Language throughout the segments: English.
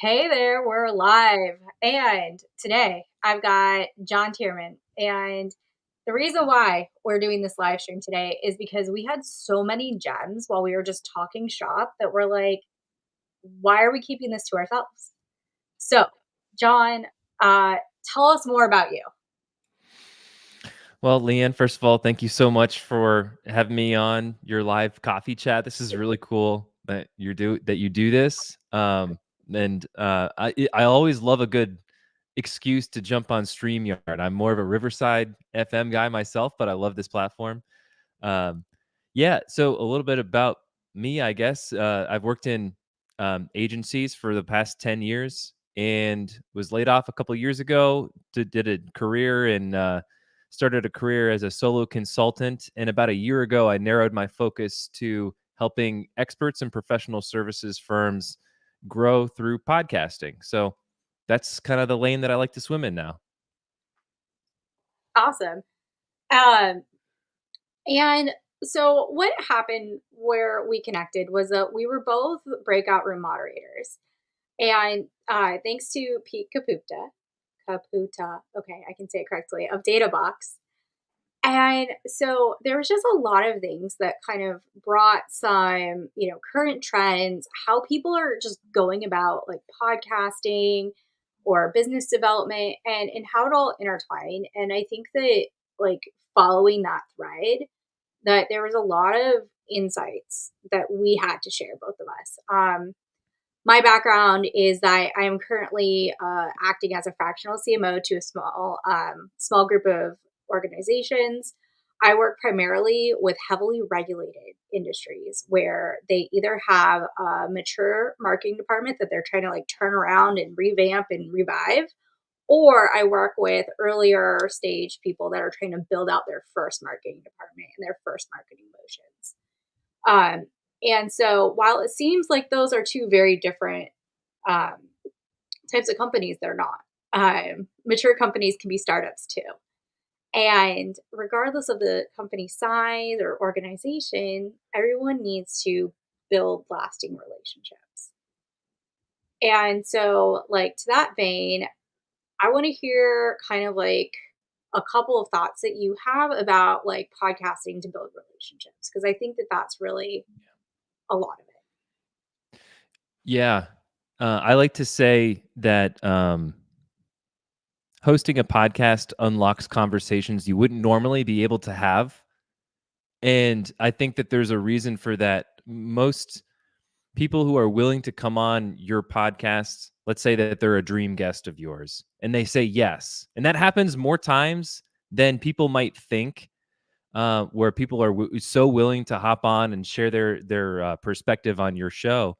Hey there, we're live. And today I've got John Tyreman. And the reason why we're doing this live stream today is because we had so many gems while we were just talking shop that we're like, why are we keeping this to ourselves? So, John, uh, tell us more about you. Well, Leanne, first of all, thank you so much for having me on your live coffee chat. This is really cool that you do this. I always love a good excuse to jump on StreamYard. I'm more of a Riverside FM guy myself, but I love this platform. Um, yeah, so a little bit about me, I guess. I've worked in agencies for the past 10 years and was laid off a couple years ago. Did a career and started a career as a solo consultant. And about a year ago, I narrowed my focus to helping experts and professional services firms grow through podcasting. So that's kind of the lane that I like to swim in now. Awesome. Um, and so, what happened where we connected was that we were both breakout room moderators. And thanks to Pete Caputa, okay, I can say it correctly, of DataBox. And so there was just a lot of things that kind of brought some, current trends, how people are just going about like podcasting or business development and how it all intertwine. And I think that like following that thread, that there was a lot of insights that we had to share, both of us. My background is that I am currently acting as a fractional CMO to a small group of organizations. I work primarily with heavily regulated industries where they either have a mature marketing department that they're trying to like turn around and revamp and revive, or I work with earlier stage people that are trying to build out their first marketing department and their first marketing motions. Um, and so while it seems like those are two very different um, types of companies, they're not. Mature companies can be startups too. And regardless of the company size or organization, everyone needs to build lasting relationships. And so, like, to that vein, I want to hear kind of like a couple of thoughts that you have about like podcasting to build relationships, because I think that that's really a lot of it. Yeah. I like to say that hosting a podcast unlocks conversations you wouldn't normally be able to have. And I think that there's a reason for that. Most people who are willing to come on your podcast, let's say that they're a dream guest of yours, and they say yes. And that happens more times than people might think, where people are so willing to hop on and share their perspective on your show.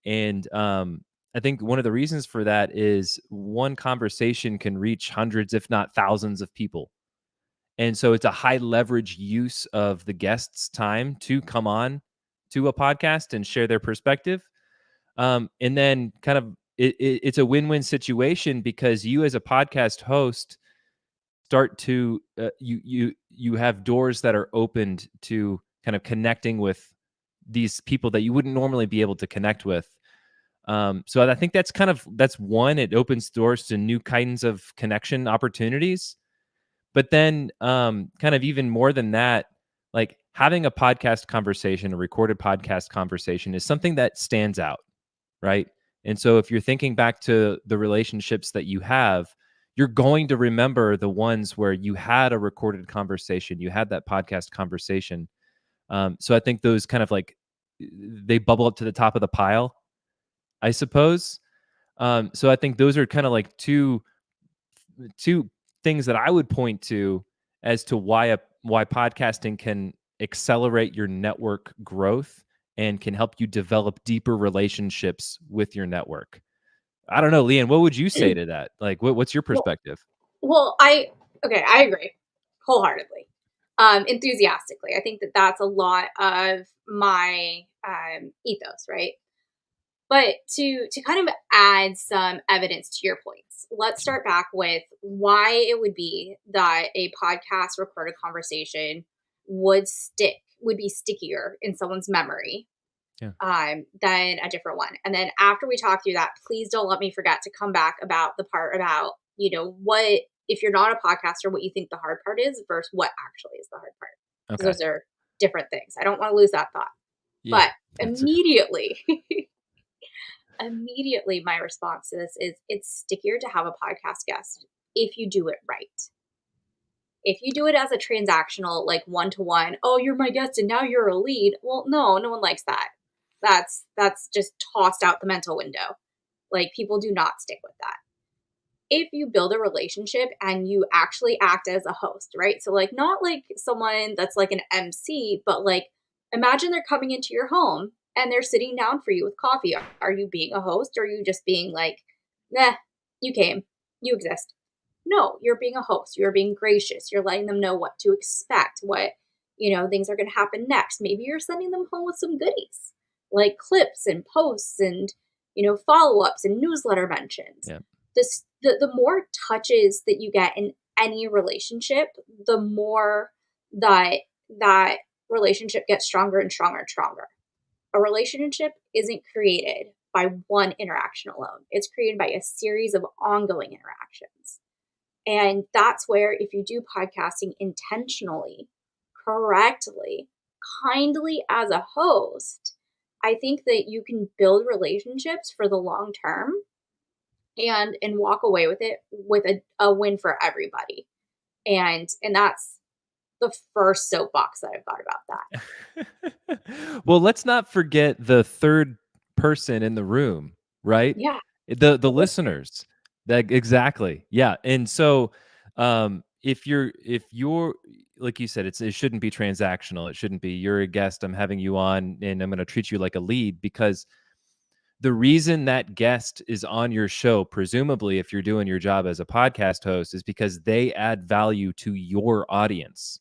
And I think one of the reasons for that is one conversation can reach hundreds, if not thousands, of people. And so it's a high leverage use of the guest's time to come on to a podcast and share their perspective. And then kind of it's a win-win situation because you as a podcast host start to you have doors that are opened to kind of connecting with these people that you wouldn't normally be able to connect with. So I think that's one. It opens doors to new kinds of connection opportunities. But then, kind of even more than that, like having a podcast conversation, a recorded podcast conversation, is something that stands out, right? And so if you're thinking back to the relationships that you have, you're going to remember the ones where you had a recorded conversation, you had that podcast conversation. So I think those kind of like they bubble up to the top of the pile, I suppose. So I think those are kind of like two things that I would point to as to why podcasting can accelerate your network growth and can help you develop deeper relationships with your network. I don't know, Leanne, what would you say to that? Like, what's your Well, perspective? I agree wholeheartedly, enthusiastically. I think that that's a lot of my ethos, right? But to kind of add some evidence to your points, let's start back with why it would be that a podcast recorded conversation would be stickier in someone's memory Yeah. than a different one. And then after we talk through that, please don't let me forget to come back about the part about, what, if you're not a podcaster, what you think the hard part is versus what actually is the hard part. Because Okay. those are different things. I don't want to lose that thought. Yeah. But That's immediately, immediately my response to this is it's stickier to have a podcast guest if you do it right. If you do it as a transactional, like one to one, oh, you're my guest and now you're a lead. Well, no, no one likes that. That's just tossed out the mental window. Like people do not stick with that. If you build a relationship and you actually act as a host, right? So like not like someone that's like an MC, but like imagine they're coming into your home and they're sitting down for you with coffee. Are you being a host or are you just being like, nah, you came, you exist? No, you're being a host. You're being gracious. You're letting them know what to expect, what, things are going to happen next. Maybe you're sending them home with some goodies like clips and posts and, follow ups and newsletter mentions. yeah. The more touches that you get in any relationship, the more that that relationship gets stronger and stronger and stronger. A relationship isn't created by one interaction alone. It's created by a series of ongoing interactions. And that's where, if you do podcasting intentionally, correctly, kindly as a host, I think that you can build relationships for the long term and walk away with it with a win for everybody. And that's the first soapbox that I've got about that. Well, let's not forget the third person in the room, right? Yeah, The the listener. listeners. That exactly. Yeah. And so if you're like you said, it shouldn't be transactional. It shouldn't be you're a guest, I'm having you on and I'm gonna treat you like a lead because the reason that guest is on your show, presumably if you're doing your job as a podcast host, is because they add value to your audience.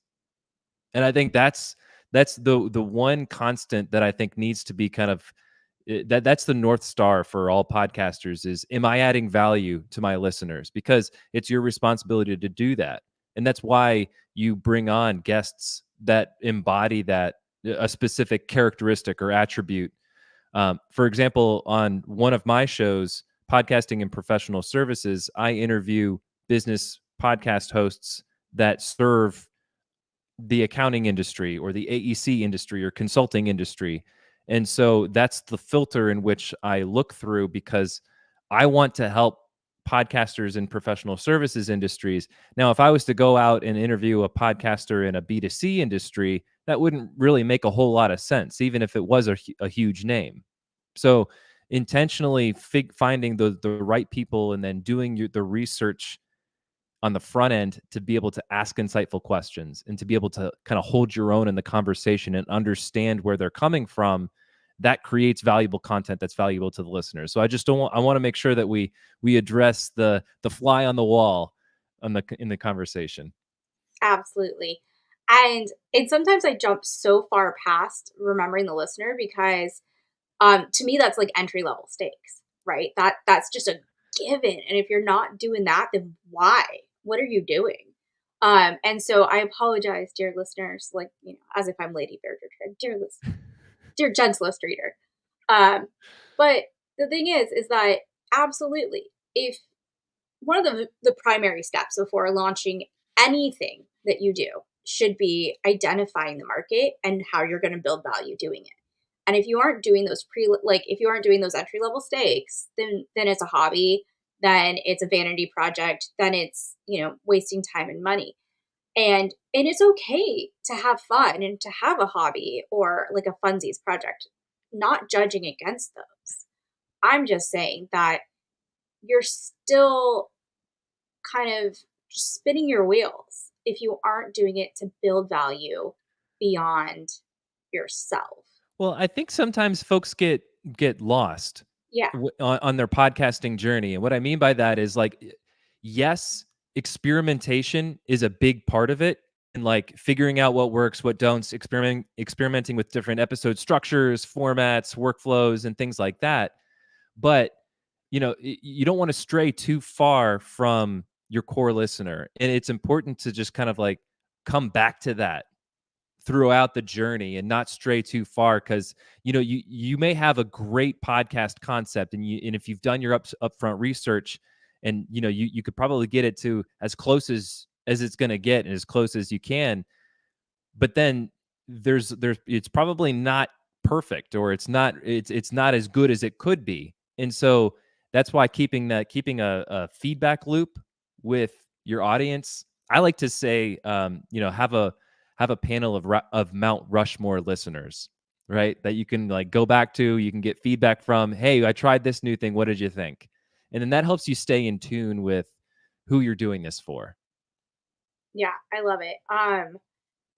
And I think that's the one constant that I think needs to be kind of that's the north star for all podcasters is am I adding value to my listeners? Because it's your responsibility to do that. And that's why you bring on guests that embody that a specific characteristic or attribute. For example, on one of my shows, Podcasting and Professional Services, I interview business podcast hosts that serve the accounting industry or the AEC industry or consulting industry. And so that's the filter in which I look through because I want to help podcasters in professional services industries. Now, if I was to go out and interview a podcaster in a B2C industry, that wouldn't really make a whole lot of sense, even if it was a huge name. So, intentionally finding the right people and then doing the research on the front end to be able to ask insightful questions and to be able to kind of hold your own in the conversation and understand where they're coming from, that creates valuable content that's valuable to the listeners. So I just don't want I want to make sure that we address the fly on the wall on the in the conversation. Absolutely. And sometimes I jump so far past remembering the listener because to me that's like entry level stakes, right? That's just a given. And if you're not doing that, then why? What are you doing? And so I apologize, dear listeners, like, as if I'm Lady Bear, dear gentlest reader. Um, but the thing is that absolutely, if one of the primary steps before launching anything that you do should be identifying the market and how you're going to build value doing it. And if you aren't doing those if you aren't doing those entry level stakes, then it's a hobby, then it's a vanity project, then it's, wasting time and money. And it's okay to have fun and to have a hobby or like a funsies project, not judging against those. I'm just saying that you're still kind of just spinning your wheels if you aren't doing it to build value beyond yourself. Well, I think sometimes folks get lost Yeah, on their podcasting journey, and what I mean by that is like, yes, experimentation is a big part of it, and like figuring out what works, what don't, experimenting with different episode structures, formats, workflows, and things like that. But you don't want to stray too far from your core listener, and it's important to just kind of like come back to that throughout the journey and not stray too far, because you may have a great podcast concept, and if you've done your upfront research, and you could probably get it to as close as it's going to get and as close as you can, but then there's it's probably not perfect, or it's not as good as it could be. And so that's why keeping a feedback loop with your audience. I like to say, have a panel of Mount Rushmore listeners, right? That you can like go back to, you can get feedback from. Hey, I tried this new thing. What did you think? And then that helps you stay in tune with who you're doing this for. Yeah, I love it.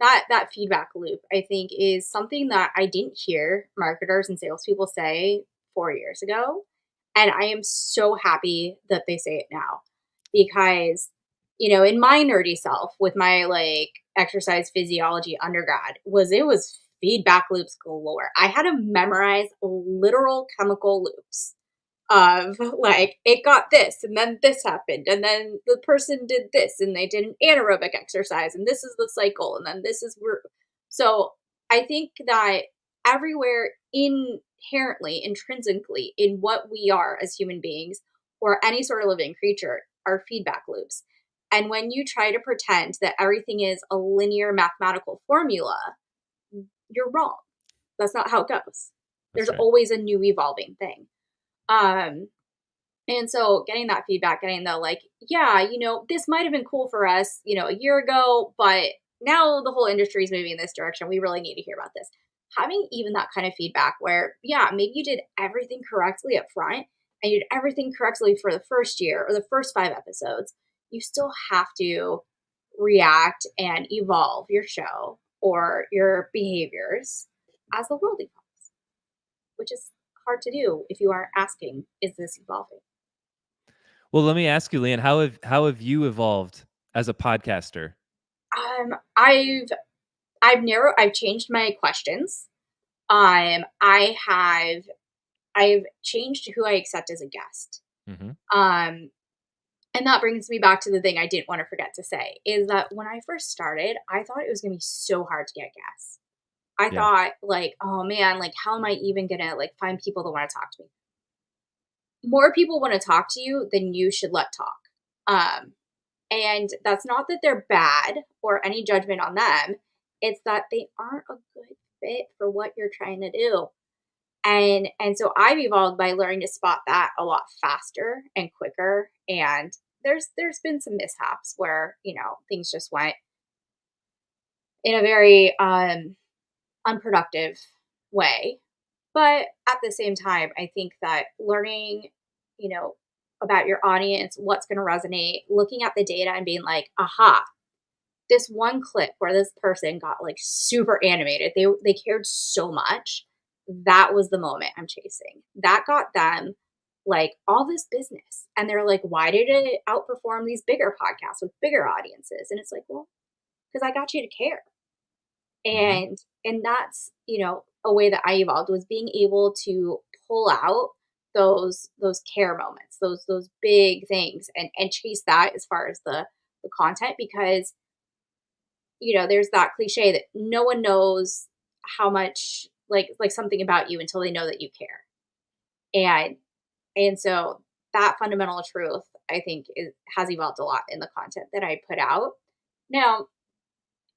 That feedback loop, I think, is something that I didn't hear marketers and salespeople say 4 years ago, and I am so happy that they say it now, because in my nerdy self with my like exercise physiology undergrad, it was feedback loops galore. I had to memorize literal chemical loops of like it got this and then this happened and then the person did this and they did an anaerobic exercise and this is the cycle and then this is where. So I think that everywhere, inherently, intrinsically, in what we are as human beings or any sort of living creature, are feedback loops. And when you try to pretend that everything is a linear mathematical formula, you're wrong. That's not how it goes. That's There's right. always a new evolving thing. Um, and so getting that feedback, getting the like, yeah, this might have been cool for us, a year ago, but now the whole industry is moving in this direction. We really need to hear about this. Having even that kind of feedback where, yeah, maybe you did everything correctly up front and you did everything correctly for the first year or the first 5 episodes, you still have to react and evolve your show or your behaviors as the world evolves, which is hard to do if you aren't asking, is this evolving? Well, let me ask you, Leanne, how have you evolved as a podcaster? I've changed my questions. I've changed who I accept as a guest. Hmm. Um, and that brings me back to the thing I didn't want to forget to say is that when I first started, I thought it was gonna be so hard to get guests. I Yeah. thought like, oh man, like how am I even gonna like find people that want to talk to me? More people want to talk to you than you should let talk. Um, And that's not that they're bad or any judgment on them. It's that they aren't a good fit for what you're trying to do. And so I've evolved by learning to spot that a lot faster and quicker. And there's been some mishaps where, things just went in a very unproductive way. But at the same time, I think that learning, you know, about your audience, what's going to resonate, looking at the data and being like, aha, this one clip where this person got like super animated. They cared so much. That was the moment I'm chasing. That got them like all this business. And they're like, why did it outperform these bigger podcasts with bigger audiences? And it's like, well, because I got you to care. Hmm. And that's, a way that I evolved was being able to pull out those care moments, those big things and chase that as far as the content because there's that cliche that no one knows how much like something about you until they know that you care. And so that fundamental truth, I think, has evolved a lot in the content that I put out. Now,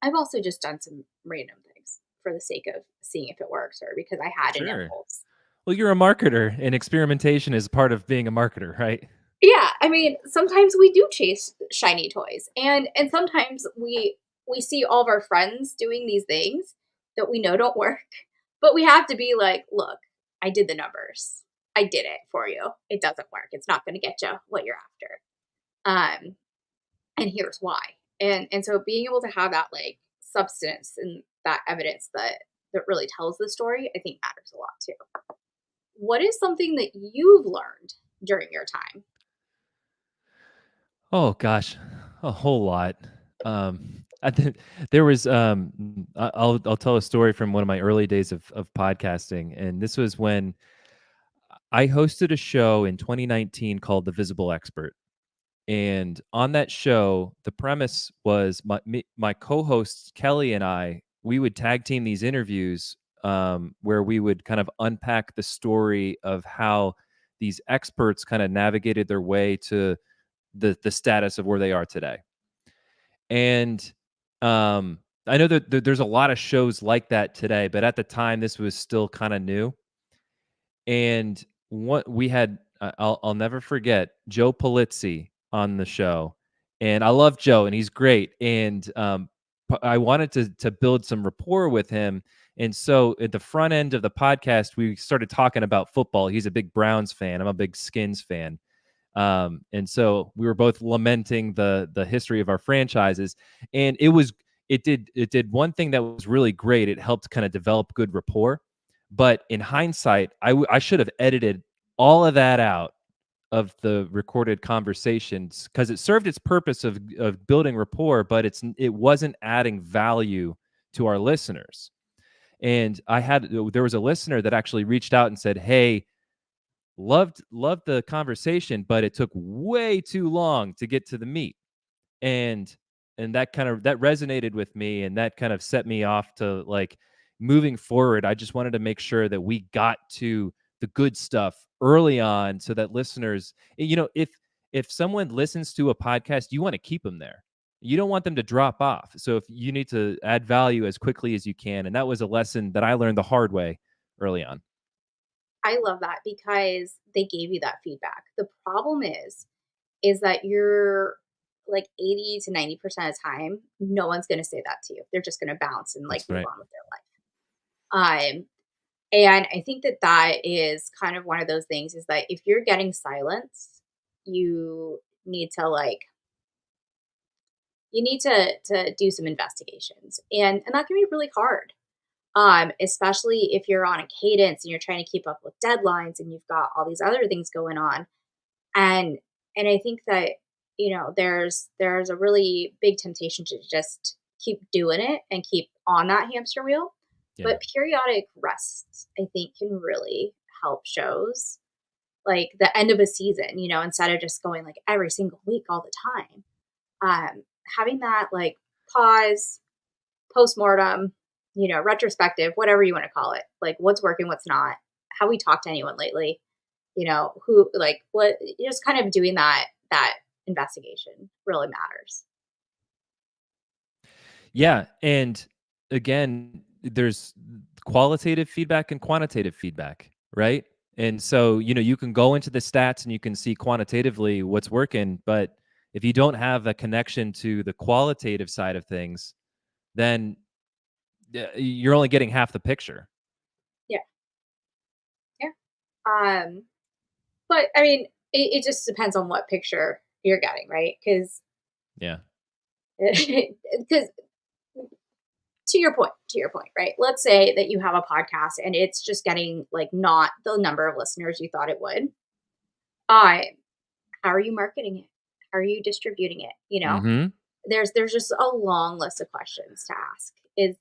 I've also just done some random things for the sake of seeing if it works or because I had an Sure. impulse. Well, you're a marketer, and experimentation is part of being a marketer, right? Yeah, I mean, sometimes we do chase shiny toys, and sometimes we see all of our friends doing these things that we know don't work, but we have to be like, look, I did the numbers. I did it for you. It doesn't work. It's not going to get you what you're after. Um, and here's why. And so being able to have that like substance and that evidence that really tells the story, I think matters a lot too. What is something that you've learned during your time? Oh gosh, a whole lot. I think there was. I'll tell a story from one of my early days of podcasting, and this was when I hosted a show in 2019 called The Visible Expert. And on that show, the premise was my co-hosts Kelly and I. we would tag team these interviews, where we would kind of unpack the story of how these experts kind of navigated their way to the status of where they are today. And I know that there's a lot of shows like that today, but at the time this was still kind of new. And what we had, I'll never forget Joe Polizzi on the show, and I love Joe, and he's great. And I wanted to build some rapport with him, and so at the front end of the podcast, we started talking about football. He's a big Browns fan. I'm a big Skins fan. And so we were both lamenting the history of our franchises, and it did one thing that was really great. It helped kind of develop good rapport. But in hindsight, I should have edited all of that out of the recorded conversations because it served its purpose of building rapport, but it wasn't adding value to our listeners. And there was a listener that actually reached out and said, "Hey, loved the conversation, but it took way too long to get to the meat." And that resonated with me, and that kind of set me off to, like, moving forward. I just wanted to make sure that we got to the good stuff early on so that listeners, if someone listens to a podcast, you want to keep them there. You don't want them to drop off. So if you need to add value as quickly as you can, and that was a lesson that I learned the hard way early on. I love that because they gave you that feedback. The problem is that you're like 80 to 90% of the time, no one's going to say that to you. They're just going to bounce and like That's move right. on with their life. And I think that that is kind of one of those things is that if you're getting silence, you need to like you need to do some investigations. And that can be really hard. Especially if you're on a cadence and you're trying to keep up with deadlines and you've got all these other things going on. And and I think that, there's a really big temptation to just keep doing it and keep on that hamster wheel. Yeah. But periodic rests, I think, can really help shows like the end of a season, instead of just going like every single week all the time. Having that like pause, postmortem, retrospective, whatever you want to call it, like what's working, what's not, how we talk to anyone lately, who like what just kind of doing that investigation really matters. Yeah, and again, there's qualitative feedback and quantitative feedback, right? And so, you can go into the stats and you can see quantitatively what's working, but if you don't have a connection to the qualitative side of things, then you're only getting half the picture. Yeah. Yeah. Um, but I mean, it just depends on what picture you're getting, right? Yeah. Because to your point, right? Let's say that you have a podcast and it's just getting like not the number of listeners you thought it would. Uh, how are you marketing it? How are you distributing it? Mhm. There's just a long list of questions to ask. It's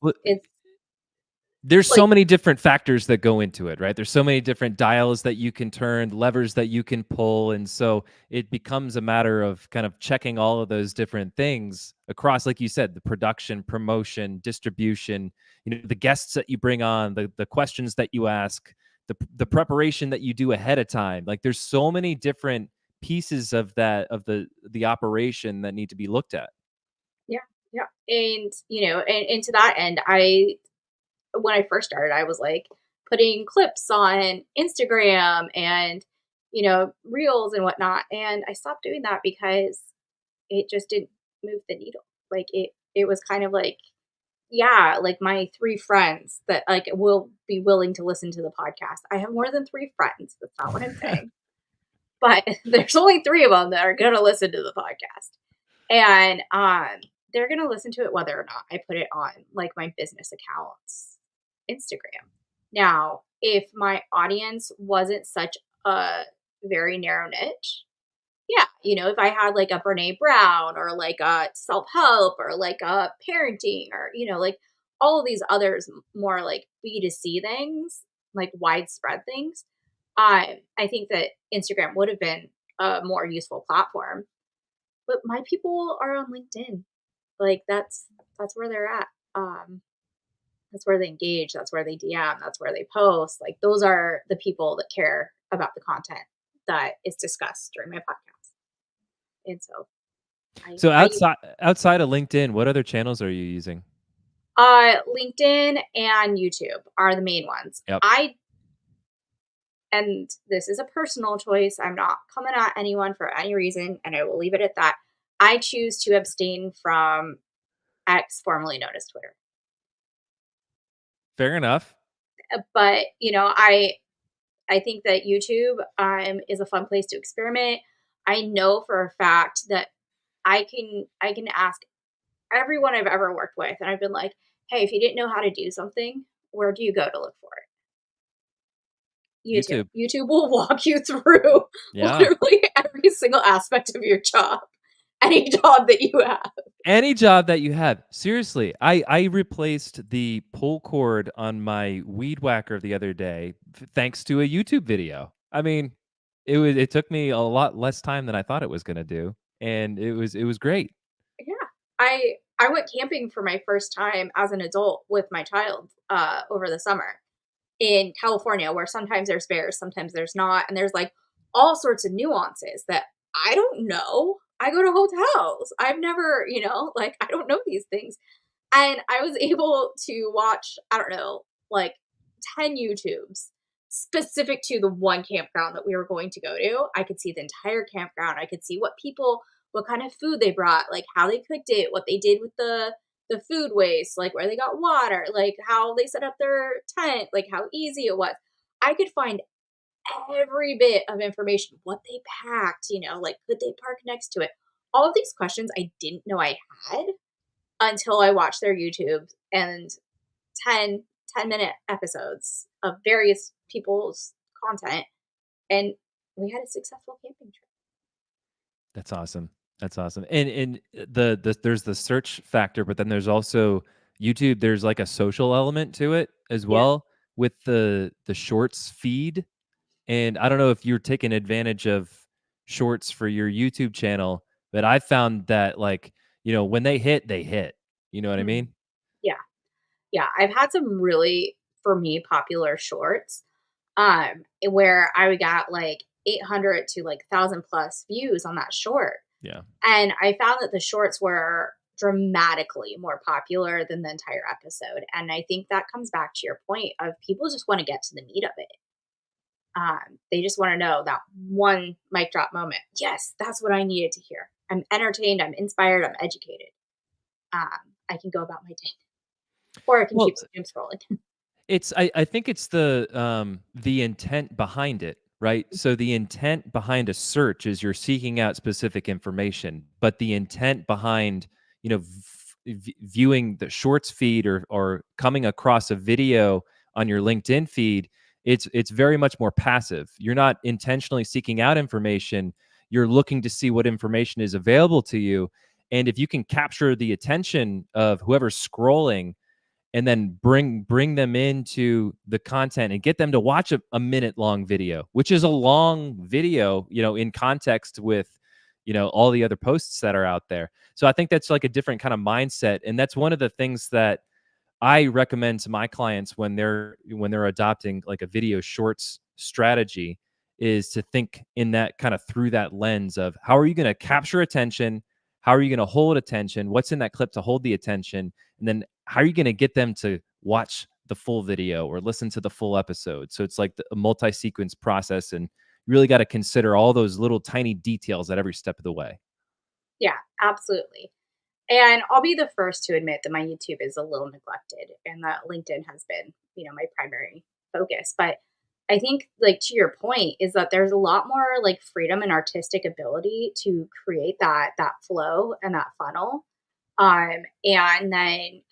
There's like so many different factors that go into it, right? There's so many different dials that you can turn, levers that you can pull, and so it becomes a matter of kind of checking all of those different things across, like you said, the production, promotion, distribution, the guests that you bring on, the questions that you ask, the preparation that you do ahead of time. Like there's so many different pieces of the operation that need to be looked at. yeah, yeah. And and to that end, I when I first started, I was like putting clips on Instagram and reels and whatnot. And I stopped doing that because it just didn't move the needle. Like it was kind of like, yeah, like my three friends that like will be willing to listen to the podcast. I have more than three friends. That's not what I'm saying. But there's only three of them that are gonna listen to the podcast. And they're gonna listen to it whether or not I put it on like my business account's Instagram. Now, if my audience wasn't such a very narrow niche, yeah, if I had like a Brene Brown or like a self help or like a parenting or like all of these others more like B2C things, like widespread things, I think that Instagram would have been a more useful platform. But my people are on LinkedIn. Like that's where they're at. That's where they engage, that's where they DM, that's where they post. Like those are the people that care about the content that is discussed during my podcast. And so So I outside of LinkedIn, what other channels are you using? LinkedIn and YouTube are the main ones. Yep. And this is a personal choice. I'm not coming at anyone for any reason, and I will leave it at that. I choose to abstain from X, formerly known as Twitter. Fair enough. But I think that YouTube is a fun place to experiment. I know for a fact that I can ask everyone I've ever worked with, and I've been like, hey, if you didn't know how to do something, where do you go to look for it? YouTube. YouTube. YouTube will walk you through Yeah. literally every single aspect of your job, any job that you have. Any job that you have. Seriously, I replaced the pull cord on my weed whacker the other day thanks to a YouTube video. I mean, it took me a lot less time than I thought it was gonna do, and it was great. Yeah. I went camping for my first time as an adult with my child over the summer in California, where sometimes there's bears, sometimes there's not, and there's like all sorts of nuances that I don't know. I go to hotels. I've never, like I don't know these things. And I was able to watch, I don't know, like 10 YouTubes specific to the one campground that we were going to go to. I could see the entire campground. I could see what kind of food they brought, like how they cooked it, what they did with the food waste, like where they got water, like how they set up their tent, like how easy it was. I could find every bit of information, what they packed, like could they park next to it? All of these questions I didn't know I had until I watched their YouTube and 10 minute episodes of various people's content. And we had a successful camping trip. That's awesome. That's awesome. And there's the search factor, but then there's also YouTube. There's like a social element to it as Yeah. well with the shorts feed. And I don't know if you're taking advantage of shorts for your YouTube channel, but I found that like, when they hit, they hit. You know what I Mhm. mean? Yeah. Yeah. I've had some really, for me, popular shorts where I would get like 800 to like 1,000 plus views on that short. Yeah. And I found that the shorts were dramatically more popular than the entire episode. And I think that comes back to your point of people just want to get to the meat of it. They just want to know that one mic drop moment. Yes, that's what I needed to hear. I'm entertained, I'm inspired, I'm educated. I can go about my day, or I can Well, keep doom scrolling. I think it's the intent behind it, right? So the intent behind a search is you're seeking out specific information, but the intent behind, viewing the shorts feed or coming across a video on your LinkedIn feed, it's very much more passive. You're not intentionally seeking out information, you're looking to see what information is available to you, and if you can capture the attention of whoever's scrolling and then bring them into the content and get them to watch a minute long video, which is a long video, in context with, all the other posts that are out there. So I think that's like a different kind of mindset. And that's one of the things that I recommend to my clients when they're adopting like a video shorts strategy is to think in that kind of through that lens of how are you going to capture attention? How are you going to hold attention? What's in that clip to hold the attention? And then how are you going to get them to watch the full video or listen to the full episode? So it's like a multi-sequence process and you really got to consider all those little tiny details at every step of the way. Yeah, absolutely. And I'll be the first to admit that my YouTube is a little neglected and that LinkedIn has been, my primary focus. But I think like to your point is that there's a lot more like freedom and artistic ability to create that flow and that funnel. And then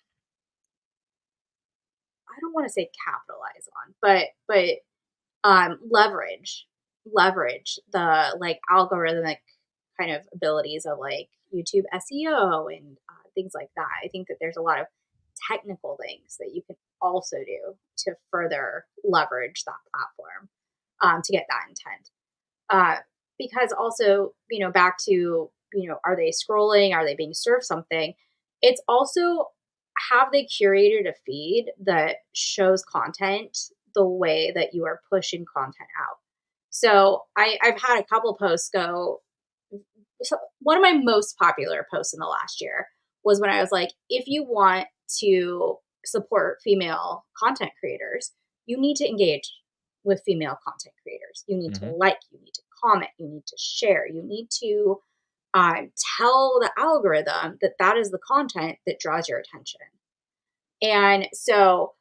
I don't want to say capitalize on, but leverage the like algorithmic kind of abilities of like YouTube SEO and things like that. I think that there's a lot of technical things that you can also do to further leverage that platform to get that intent. Uh, because also, back to, are they scrolling? Are they being served something? It's also have they curated a feed that shows content the way that you are pushing content out? So I've had a couple posts go. So one of my most popular posts in the last year was when I was like, if you want to support female content creators, you need to engage with female content creators. You need to Mhm. like, you need to comment, you need to share, you need to tell the algorithm that that is the content that draws your attention. And so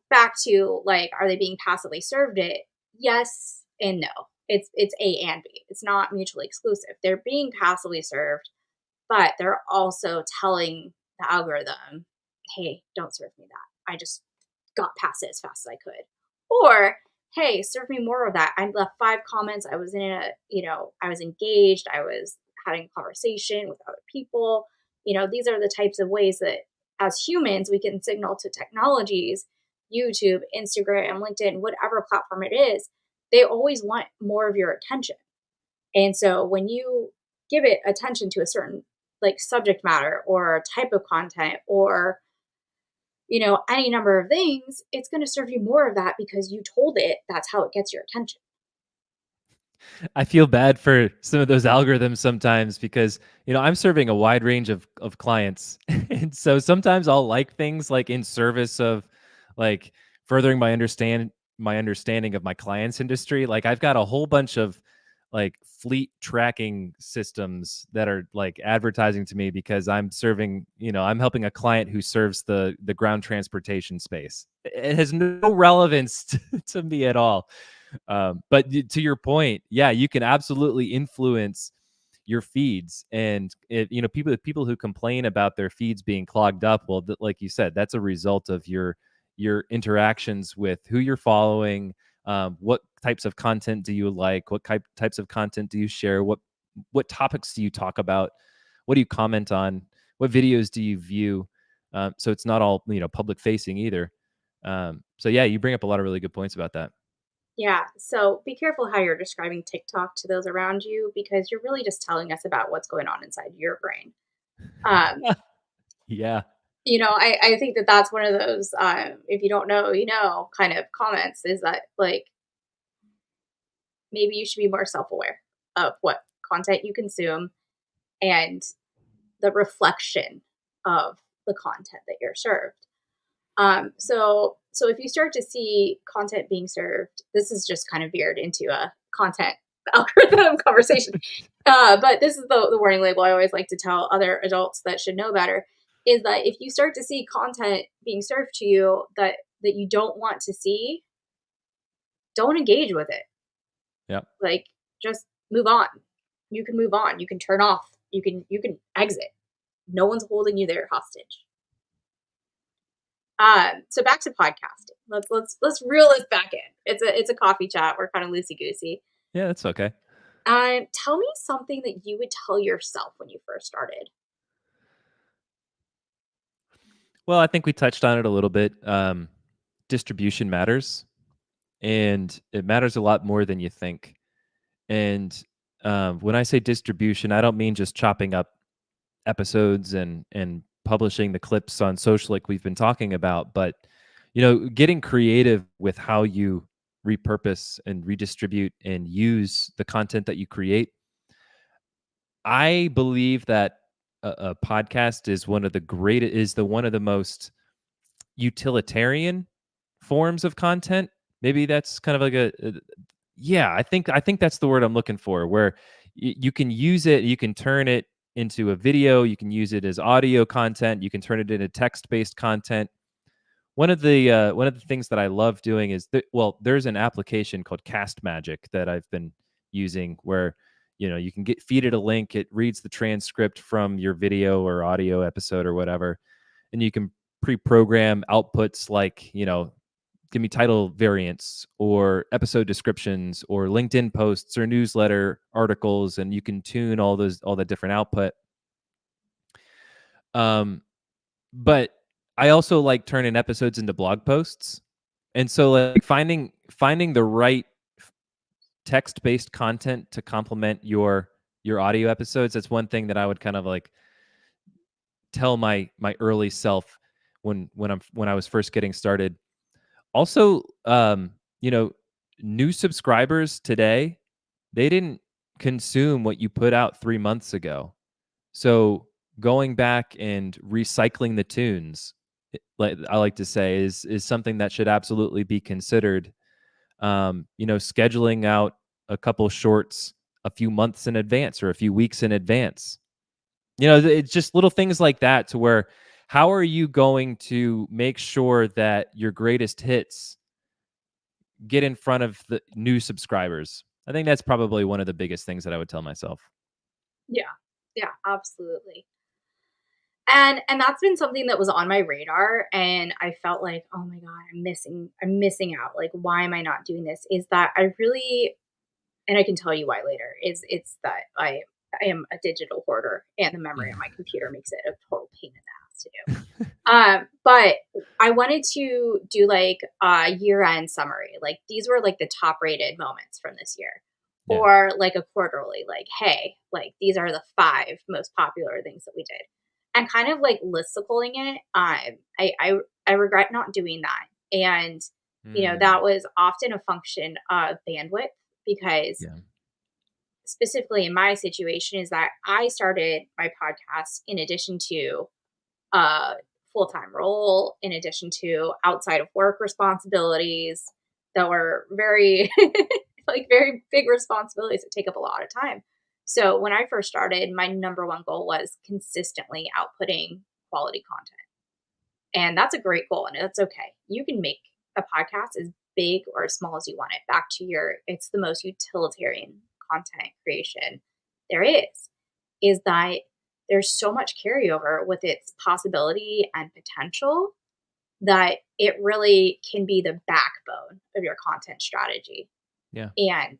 back to like, are they being passively served it? Yes and no. It's A and B. It's not mutually exclusive. They're being passively served, but they're also telling the algorithm, hey, don't serve me that. I just got past it as fast as I could. Or, hey, serve me more of that. I left 5 comments. I was in a, I was engaged. I was having a conversation with other people. These are the types of ways that as humans we can signal to technologies, YouTube, Instagram, LinkedIn, whatever platform it is, they always want more of your attention. And so when you give it attention to a certain like subject matter or type of content or any number of things, it's going to serve you more of that because you told it that's how it gets your attention. I feel bad for some of those algorithms sometimes because, I'm serving a wide range of clients. And so sometimes I'll like things like in service of like furthering my understanding of my client's industry. Like I've got a whole bunch of like fleet tracking systems that are like advertising to me because I'm helping a client who serves the ground transportation space. It has no relevance to me at all. But to your point, yeah, you can absolutely influence your feeds, and people who complain about their feeds being clogged up. Well, like you said, that's a result of your interactions with who you're following. What types of content do you like? What types of content do you share? What topics do you talk about? What do you comment on? What videos do you view? So it's not all public facing either. So yeah, you bring up a lot of really good points about that. Yeah. So be careful how you're describing TikTok to those around you because you're really just telling us about what's going on inside your brain. Um, Yeah. I think that that's one of those, if you don't know, kind of comments is that like maybe you should be more self aware of what content you consume and the reflection of the content that you're served. So if you start to see content being served, this is just kind of veered into a content algorithm conversation. But this is the warning label I always like to tell other adults that should know better is that if you start to see content being served to you that you don't want to see, don't engage with it. Yeah. Like just move on. You can move on. You can turn off. You can exit. No one's holding you there hostage. So back to podcasting. Let's reel this back in. It's a coffee chat. We're kind of loosey goosey. Yeah, that's okay. Tell me something that you would tell yourself when you first started. Well, I think we touched on it a little bit. Distribution matters, and it matters a lot more than you think. And when I say distribution, I don't mean just chopping up episodes and publishing the clips on social like we've been talking about, but getting creative with how you repurpose and redistribute and use the content that you create. I believe that a podcast is one of the most utilitarian forms of content. Maybe that's kind of like yeah, I think that's the word I'm looking for, where you can use it, you can turn it into a video, you can use it as audio content, you can turn it into text-based content. One of the things that I love doing is there's an application called Cast Magic that I've been using where you can feed it a link, it reads the transcript from your video or audio episode or whatever, and you can pre-program outputs like give me title variants or episode descriptions or LinkedIn posts or newsletter articles, and you can tune all the different output. Um, but I also like turning episodes into blog posts, and so like finding the right text based content to complement your audio episodes. That's one thing that I would kind of like tell my early self when I was first getting started. Also, you know, new subscribers today, they didn't consume what you put out 3 months ago. So, going back and recycling the tunes, like I like to say, is something that should absolutely be considered. Scheduling out a couple shorts a few months in advance or a few weeks in advance. It's just little things like that to where how are you going to make sure that your greatest hits get in front of the new subscribers? I think that's probably one of the biggest things that I would tell myself. Yeah. Yeah, absolutely. And that's been something that was on my radar, and I felt like, "Oh my god, I'm missing out. Like, why am I not doing this?" Is that I really, and I can tell you why later, is it's that I am a digital hoarder, and the memory on my computer makes it a total pain in the ass to do. But I wanted to do like a year-end summary. Like, these were like the top rated moments from this year. Yeah. Or like a quarterly, like, hey, like these are the 5 most popular things that we did. And kind of like listicling it. I regret not doing that. And Mm, that was often a function of bandwidth, because yeah. specifically in my situation is that I started my podcast in addition to a full-time role, in addition to outside of work responsibilities that were very like very big responsibilities that take up a lot of time. So when I first started, my number one goal was consistently outputting quality content. And that's a great goal, and that's okay. You can make a podcast as big or as small as you want it. Back to your, it's the most utilitarian content creation there is that there's so much carryover with its possibility and potential that it really can be the backbone of your content strategy. Yeah. And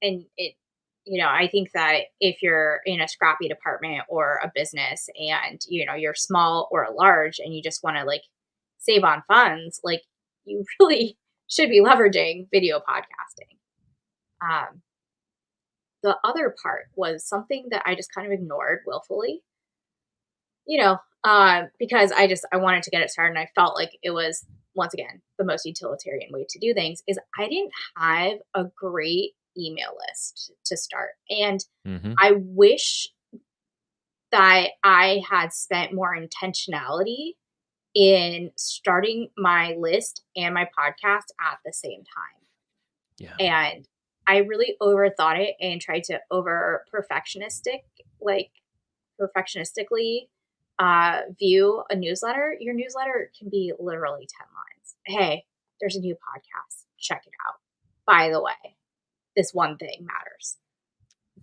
I think that if you're in a scrappy department or a business, and you're small or large, and you just want to like save on funds, like, you really should be leveraging video podcasting. um, the other part was something that I just kind of ignored willfully, because I wanted to get it started, and I felt like it was, once again, the most utilitarian way to do things. Is I didn't have a great email list to start, and Mhm. I wish that I had spent more intentionality in starting my list and my podcast at the same time. Yeah. And I really overthought it and tried to like perfectionistically view a newsletter. Your newsletter can be literally 10 lines. Hey, there's a new podcast. Check it out. By the way, this one thing matters.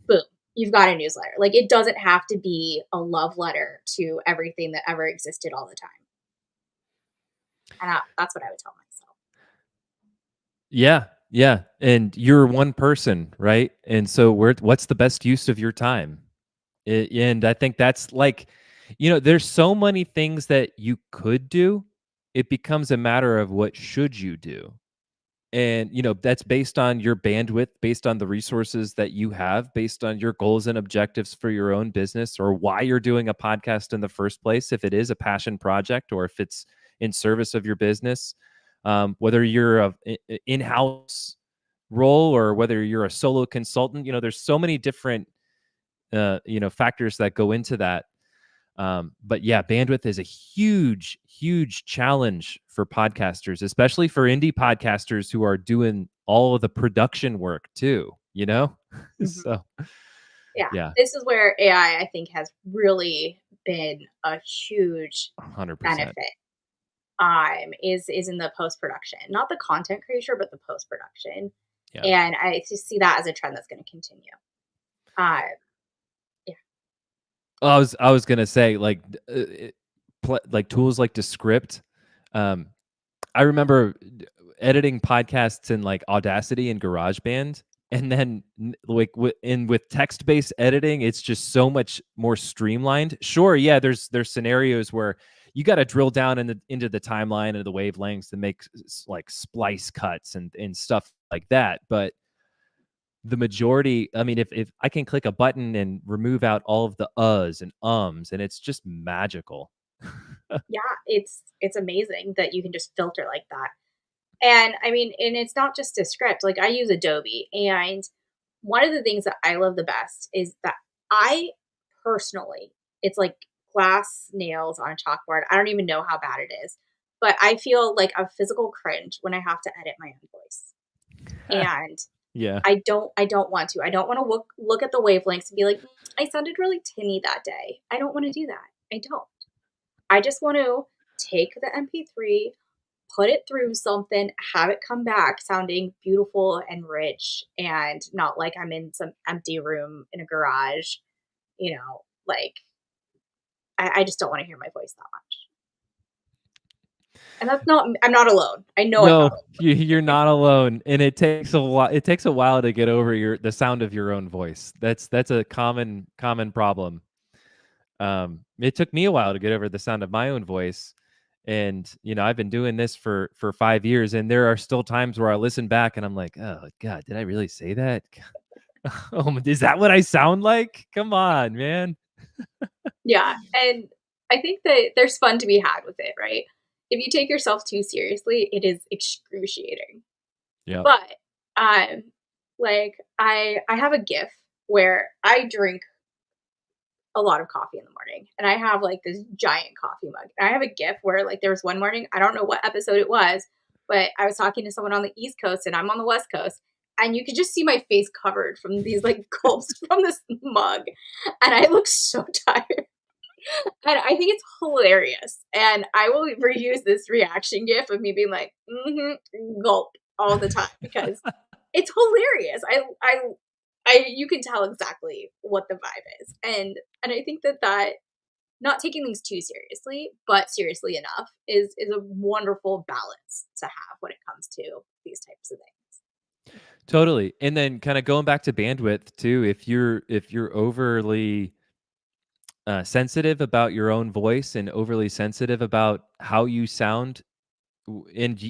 Boom. You've got a newsletter. Like, it doesn't have to be a love letter to everything that ever existed all the time. And that's what I would tell myself. Yeah, yeah, and you're one person, right? And so what's the best use of your time? And I think that's like, there's so many things that you could do. It becomes a matter of what should you do? And, that's based on your bandwidth, based on the resources that you have, based on your goals and objectives for your own business or why you're doing a podcast in the first place, if it is a passion project or if it's in service of your business. Whether you're in-house role or whether you're a solo consultant, there's so many different, factors that go into that. But yeah, bandwidth is a huge, huge challenge for podcasters, especially for indie podcasters who are doing all of the production work too, Mhm. So, Yeah. yeah, This is where AI, I think, has really been a huge 100%. benefit. Is in the post production, not the content creation, but the post production. Yeah. And I just see that as a trend that's going to continue. Uh, yeah. Well, I was gonna say like like tools like Descript. Um, I remember editing podcasts in like Audacity and GarageBand, and then like with text based editing, it's just so much more streamlined. Sure, yeah, there's scenarios where you got to drill down into the timeline and the wavelengths and make like splice cuts and stuff like that. But the majority, I mean, if I can click a button and remove out all of the uhs and ums, and it's just magical. Yeah, it's amazing that you can just filter like that. And I mean, and it's not just a script. Like I use Adobe, and one of the things that I love the best is that I personally, it's like glass nails on a chalkboard. I don't even know how bad it is, but I feel like a physical cringe when I have to edit my own voice. And Yeah. I don't want to. I don't want to look at the wavelengths and be like, I sounded really tinny that day. I don't want to do that. I don't. I just want to take the MP3, put it through something, have it come back sounding beautiful and rich and not like I'm in some empty room in a garage, like I just don't want to hear my voice that much. And I'm not alone. I know I'm not No, alone. you're not alone, and it takes a while to get over the sound of your own voice. That's a common problem. It took me a while to get over the sound of my own voice, and, I've been doing this for 5 years, and there are still times where I listen back and I'm like, "Oh god, did I really say that? Oh, is that what I sound like? Come on, man." Yeah, and I think that there's fun to be had with it, right? If you take yourself too seriously, it is excruciating. Yep. But, um, like, I have a GIF where I drink a lot of coffee in the morning, and I have, like, this giant coffee mug, and I have a GIF where, like, there was one morning, I don't know what episode it was, but I was talking to someone on the East Coast, and I'm on the West Coast, and you could just see my face covered from these, like, gulps from this mug, and I look so tired. And I think it's hilarious, and I will reuse this reaction GIF of me being like, "Mhm, gulp," all the time because it's hilarious. I you can tell exactly what the vibe is, and I think that not taking things too seriously, but seriously enough is a wonderful balance to have when it comes to these types of things. Totally, and then kinda going back to bandwidth too, if you're overly sensitive about your own voice and overly sensitive about how you sound, and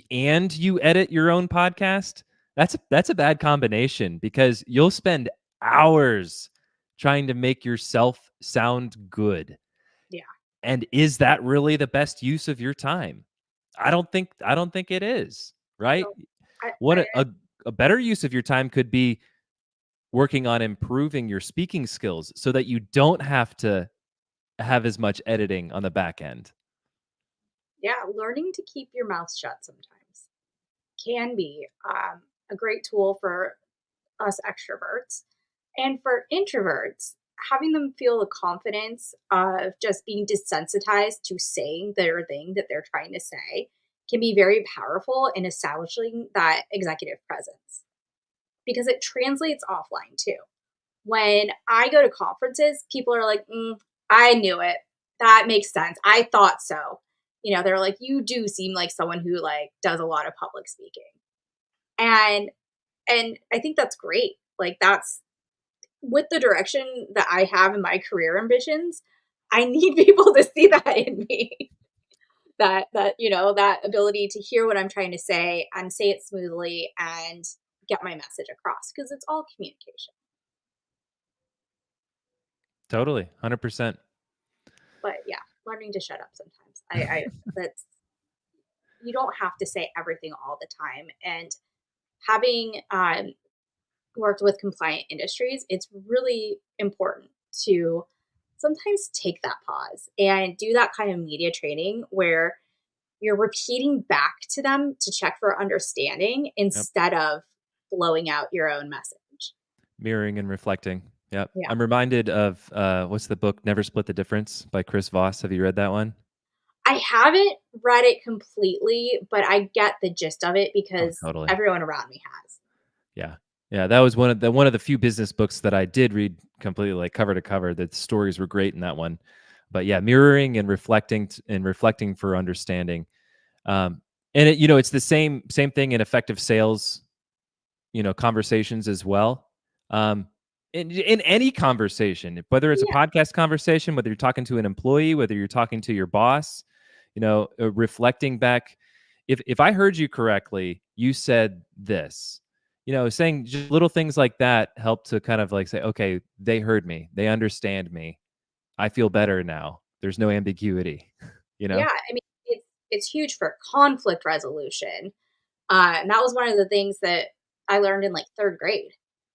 you edit your own podcast, that's a bad combination because you'll spend hours trying to make yourself sound good. Yeah, And is that really the best use of your time? I don't think it is, right? no, I What I a better use of your time could be working on improving your speaking skills so that you don't have to have as much editing on the back end. yeah, learning to keep your mouth shut sometimes can be, a great tool for us extroverts. And for introverts, having them feel the confidence of just being desensitized to saying their thing that they're trying to say can be very powerful in establishing that executive presence because it translates offline too. When I go to conferences, people are like, I knew it. That makes sense. I thought so. They're like, you do seem like someone who like does a lot of public speaking. And and I think that's great. Like that's with the direction that I have in my career ambitions, I need people to see that in me. That ability to hear what I'm trying to say and say it smoothly and get my message across because it's all communication. Totally, 100%. But yeah, learning to shut up sometimes. I that's you don't have to say everything all the time. And having worked with compliant industries, it's really important to sometimes take that pause and do that kind of media training where you're repeating back to them to check for understanding Yep. instead of blowing out your own message. Mirroring and reflecting. Yep. Yeah. I'm reminded of, what's the book, Never Split the Difference by Chris Voss. Have you read that one? I haven't read it completely, but I get the gist of it Oh, because totally. everyone around me has. Yeah. Yeah, that was one of the few business books that I did read completely, like, cover to cover. The stories were great in that one. But, yeah, mirroring and reflecting for understanding. Um, and it's the same thing in effective sales, conversations as well. Um, in any conversation, whether it's a Yeah. podcast conversation, whether you're talking to an employee, whether you're talking to your boss, reflecting back. If I heard you correctly, you said this. saying just little things like that help to kind of like say, okay, they heard me, they understand me, I feel better now. There's no ambiguity, you know? Yeah, I mean, it's huge for conflict resolution. And that was one of the things that I learned in like third grade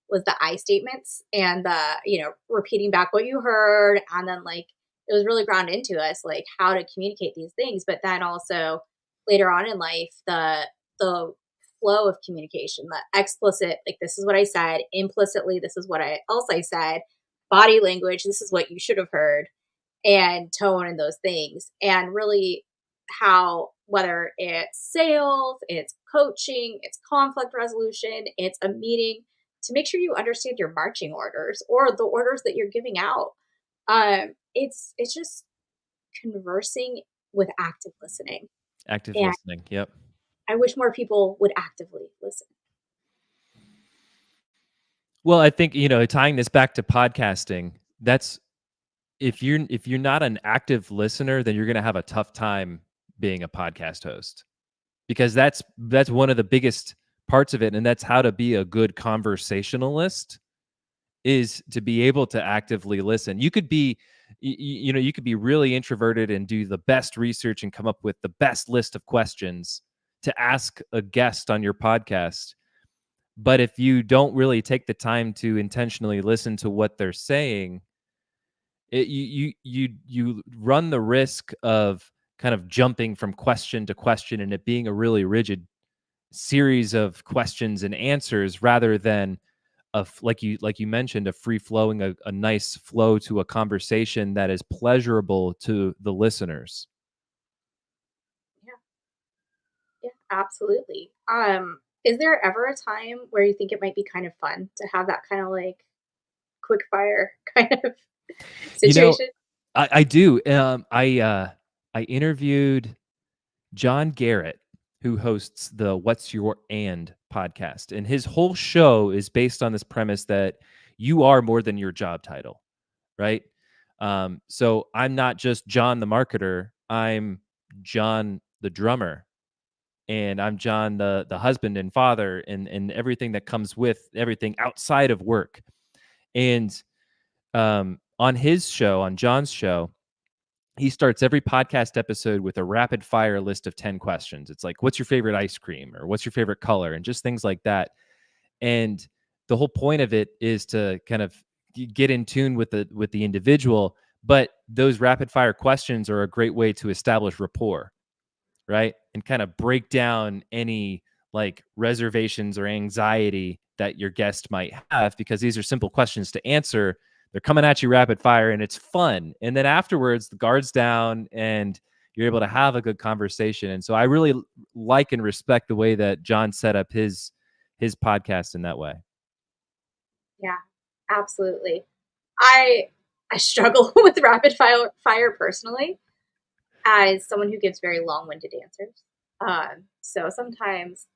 was the I statements and the, repeating back what you heard. And then like it was really ground into us, like how to communicate these things. But then also later on in life, the flow of communication, the explicit, like this is what I said, implicitly, this is what I said, body language, this is what you should have heard, and tone and those things. And really how whether it's sales, it's coaching, it's conflict resolution, it's a meeting, to make sure you understand your marching orders or the orders that you're giving out. It's just conversing with active listening. Active And listening. Yep. I wish more people would actively listen. Well, I think, tying this back to podcasting, that's if you're not an active listener, then you're going to have a tough time being a podcast host, because that's one of the biggest parts of it, and that's how to be a good conversationalist, is to be able to actively listen. You could be you could be really introverted and do the best research and come up with the best list of questions to ask a guest on your podcast. But if you don't really take the time to intentionally listen to what they're saying, you run the risk of kind of jumping from question to question and it being a really rigid series of questions and answers, rather than like you mentioned, a free flowing, a nice flow to a conversation that is pleasurable to the listeners. Yeah, yeah, absolutely. Is there ever a time where you think it might be kind of fun to have that kind of like quick fire kind of You know, situation? I do. I interviewed John Garrett, who hosts the What's Your And podcast. And his whole show is based on this premise that you are more than your job title, right? So I'm not just John the marketer, I'm John the drummer, and I'm John the husband and father, and everything that comes with everything outside of work. And on his show, on John's show, he starts every podcast episode with a rapid fire list of 10 questions. It's like, what's your favorite ice cream, or what's your favorite color, and just things like that. And the whole point of it is to kind of get in tune with the individual, but those rapid fire questions are a great way to establish rapport, right? And kind of break down any like reservations or anxiety that your guest might have, because these are simple questions to answer. They're coming at you rapid fire and it's fun. And then afterwards, the guard's down and you're able to have a good conversation. And so I really like and respect the way that John set up his podcast in that way. Yeah, absolutely. I I struggle with rapid fire personally as someone who gives very long-winded answers. So sometimes,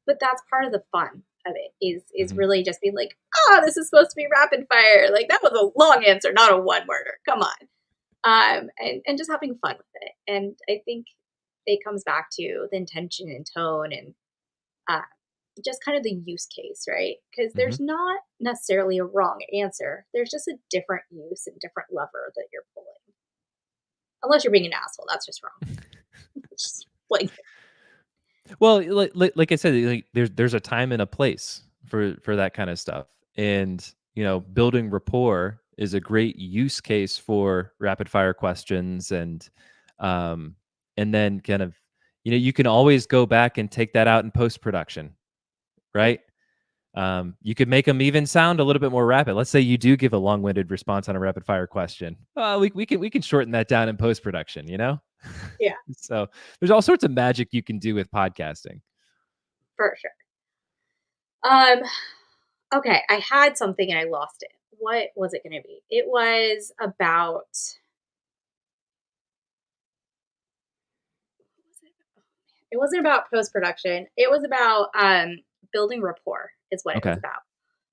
but that's part of the fun of it is Mhm. really just being like, oh, this is supposed to be rapid fire. Like that was a long answer, not a one-worder. Come on. And just having fun with it. And I think it comes back to the intention and tone and uh, just kind of the use case, right? Because Mhm. there's not necessarily a wrong answer. There's just a different use and different lever that you're pulling. Unless you're being an asshole, that's just wrong. It's just like, Well, like I said, like there's a time and a place for that kind of stuff, and building rapport is a great use case for rapid fire questions, um, and then kind of you can always go back and take that out in post production, yeah, right? You could make them even sound a little bit more rapid. Let's say you do give a long winded response on a rapid fire question. We can shorten that down in post production, yeah, So there's all sorts of magic you can do with podcasting. for sure. Um, okay, I had something and I lost it. What was it going to be? It was about. It wasn't about post production. It was about building rapport. Is what it was Okay. about.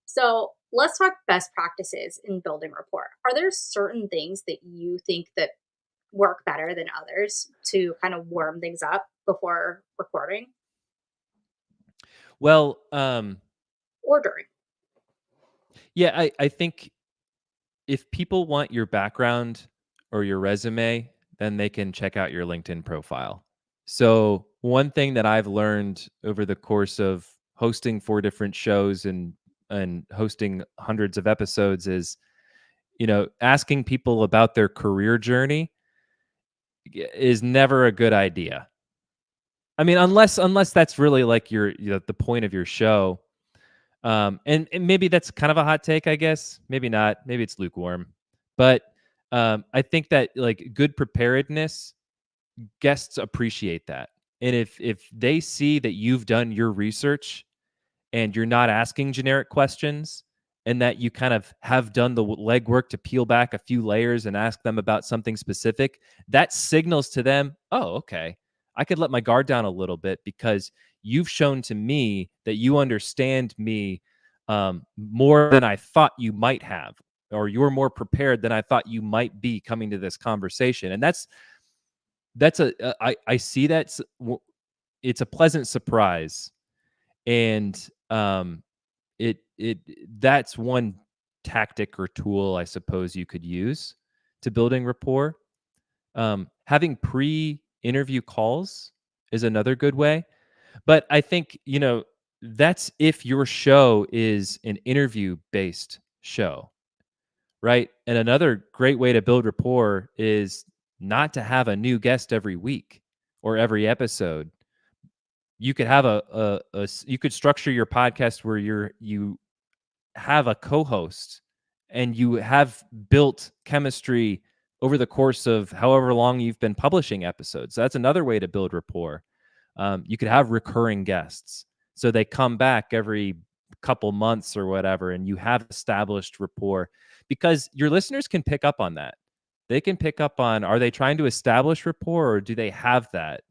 So let's talk best practices in building rapport. Are there certain things that you think that work better than others to kind of warm things up before recording? Well, or during. Yeah, I think if people want your background or your resume, then they can check out your LinkedIn profile. So, one thing that I've learned over the course of hosting 4 different shows and hosting hundreds of episodes is, asking people about their career journey is never a good idea. I mean, unless that's really like the point of your show. And maybe that's kind of a hot take, I guess. Maybe not. Maybe it's lukewarm. But I think that like good preparedness, guests appreciate that. And if they see that you've done your research and you're not asking generic questions and that you kind of have done the legwork to peel back a few layers and ask them about something specific, that signals to them, oh, okay, I could let my guard down a little bit because you've shown to me that you understand me more than I thought you might have, or you're more prepared than I thought you might be coming to this conversation. And I see it's a pleasant surprise. And it that's one tactic or tool I suppose you could use to building rapport. Having pre-interview calls is another good way, but I think, that's if your show is an interview-based show, right? And another great way to build rapport is not to have a new guest every week or every episode. You could have you could structure your podcast where you have a co-host and you have built chemistry over the course of however long you've been publishing episodes. So that's another way to build rapport. You could have recurring guests. So they come back every couple months or whatever, and you have established rapport because your listeners can pick up on that. They can pick up on, are they trying to establish rapport or do they have that?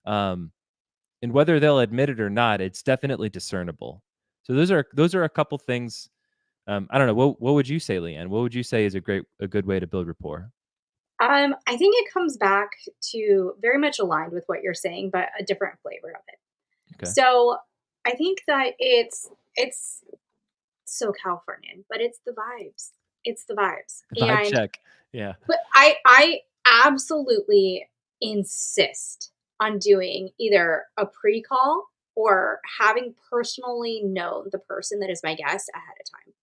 Um, and whether they'll admit it or not, it's definitely discernible. So those are a couple things. I don't know. What would you say, Leanne? What would you say is a good way to build rapport? I think it comes back to very much aligned with what you're saying, but a different flavor of it. Okay. So I think that it's so Californian, but it's the vibes. It's the vibes. Vibe And check. Yeah. but I absolutely insist on doing either a pre-call or having personally known the person that is my guest ahead of time.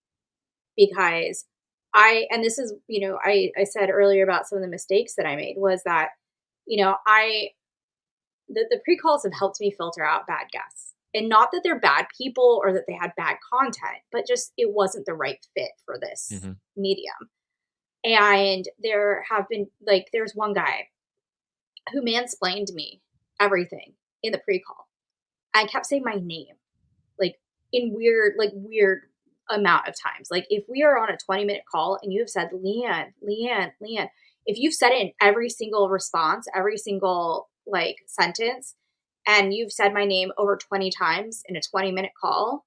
Because and this is, I said earlier about some of the mistakes that I made was that, I the pre-calls have helped me filter out bad guests. And not that they're bad people or that they had bad content, but just it wasn't the right fit for this Hmm. medium. And there have been there's one guy who mansplained to me everything in the pre-call. I kept saying my name, like in weird amount of times. Like if we are on a 20-minute call and you have said Leanne, Leanne, Leanne, if you've said it in every single response, every single sentence, and you've said my name over 20 times in a 20-minute call,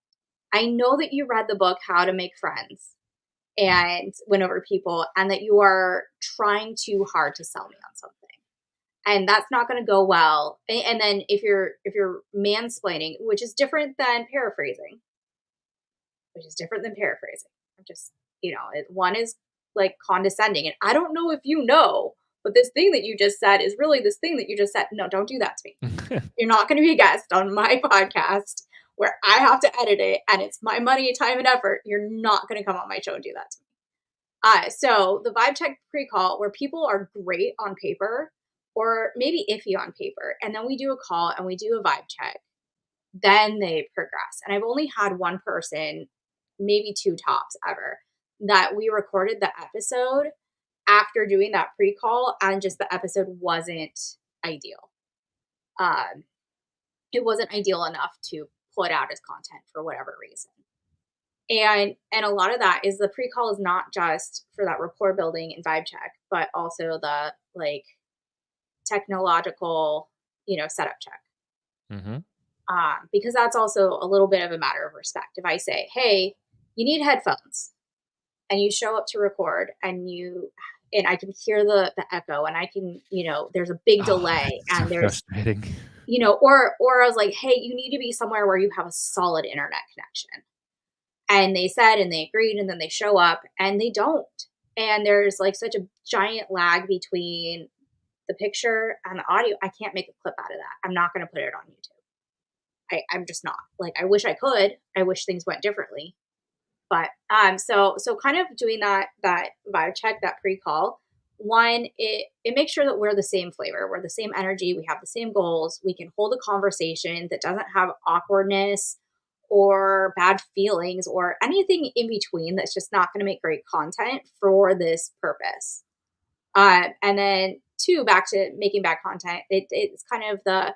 I know that you read the book How to Make Friends and win over people, and that you are trying too hard to sell me on something. And that's not going to go well. And then if you're mansplaining, which is different than paraphrasing, I'm just, one is like condescending. And I don't know if you know, but this thing that you just said is really this thing that you just said. No, don't do that to me. You're not going to be a guest on my podcast where I have to edit it and it's my money, time, and effort. You're not going to come on my show and do that to me. So the vibe check pre-call where people are great on paper or maybe iffy on paper, and then we do a call and we do a vibe check, then they progress. And I've only had one person, maybe two tops ever, that we recorded the episode after doing that pre-call and just the episode wasn't ideal. Um, it wasn't ideal enough to put out as content for whatever reason. And a lot of that is the pre-call is not just for that rapport building and vibe check, but also the technological, setup check. Hmm. Because that's also a little bit of a matter of respect. If I say, hey, you need headphones, and you show up to record and I can hear the echo and I can, there's a big Oh, delay that's so and there's, frustrating. or I was like, hey, you need to be somewhere where you have a solid internet connection. And they said and they agreed, and then they show up and they don't. And there's like such a giant lag between the picture and the audio. I can't make a clip out of that. I'm not going to put it on YouTube. I'm just not. Like, I wish I could. I wish things went differently. But so kind of doing that vibe check, that pre-call, one, it makes sure that we're the same flavor, we're the same energy, we have the same goals, we can hold a conversation that doesn't have awkwardness or bad feelings or anything in between that's just not going to make great content for this purpose. And then two, back to making bad content, it's kind of the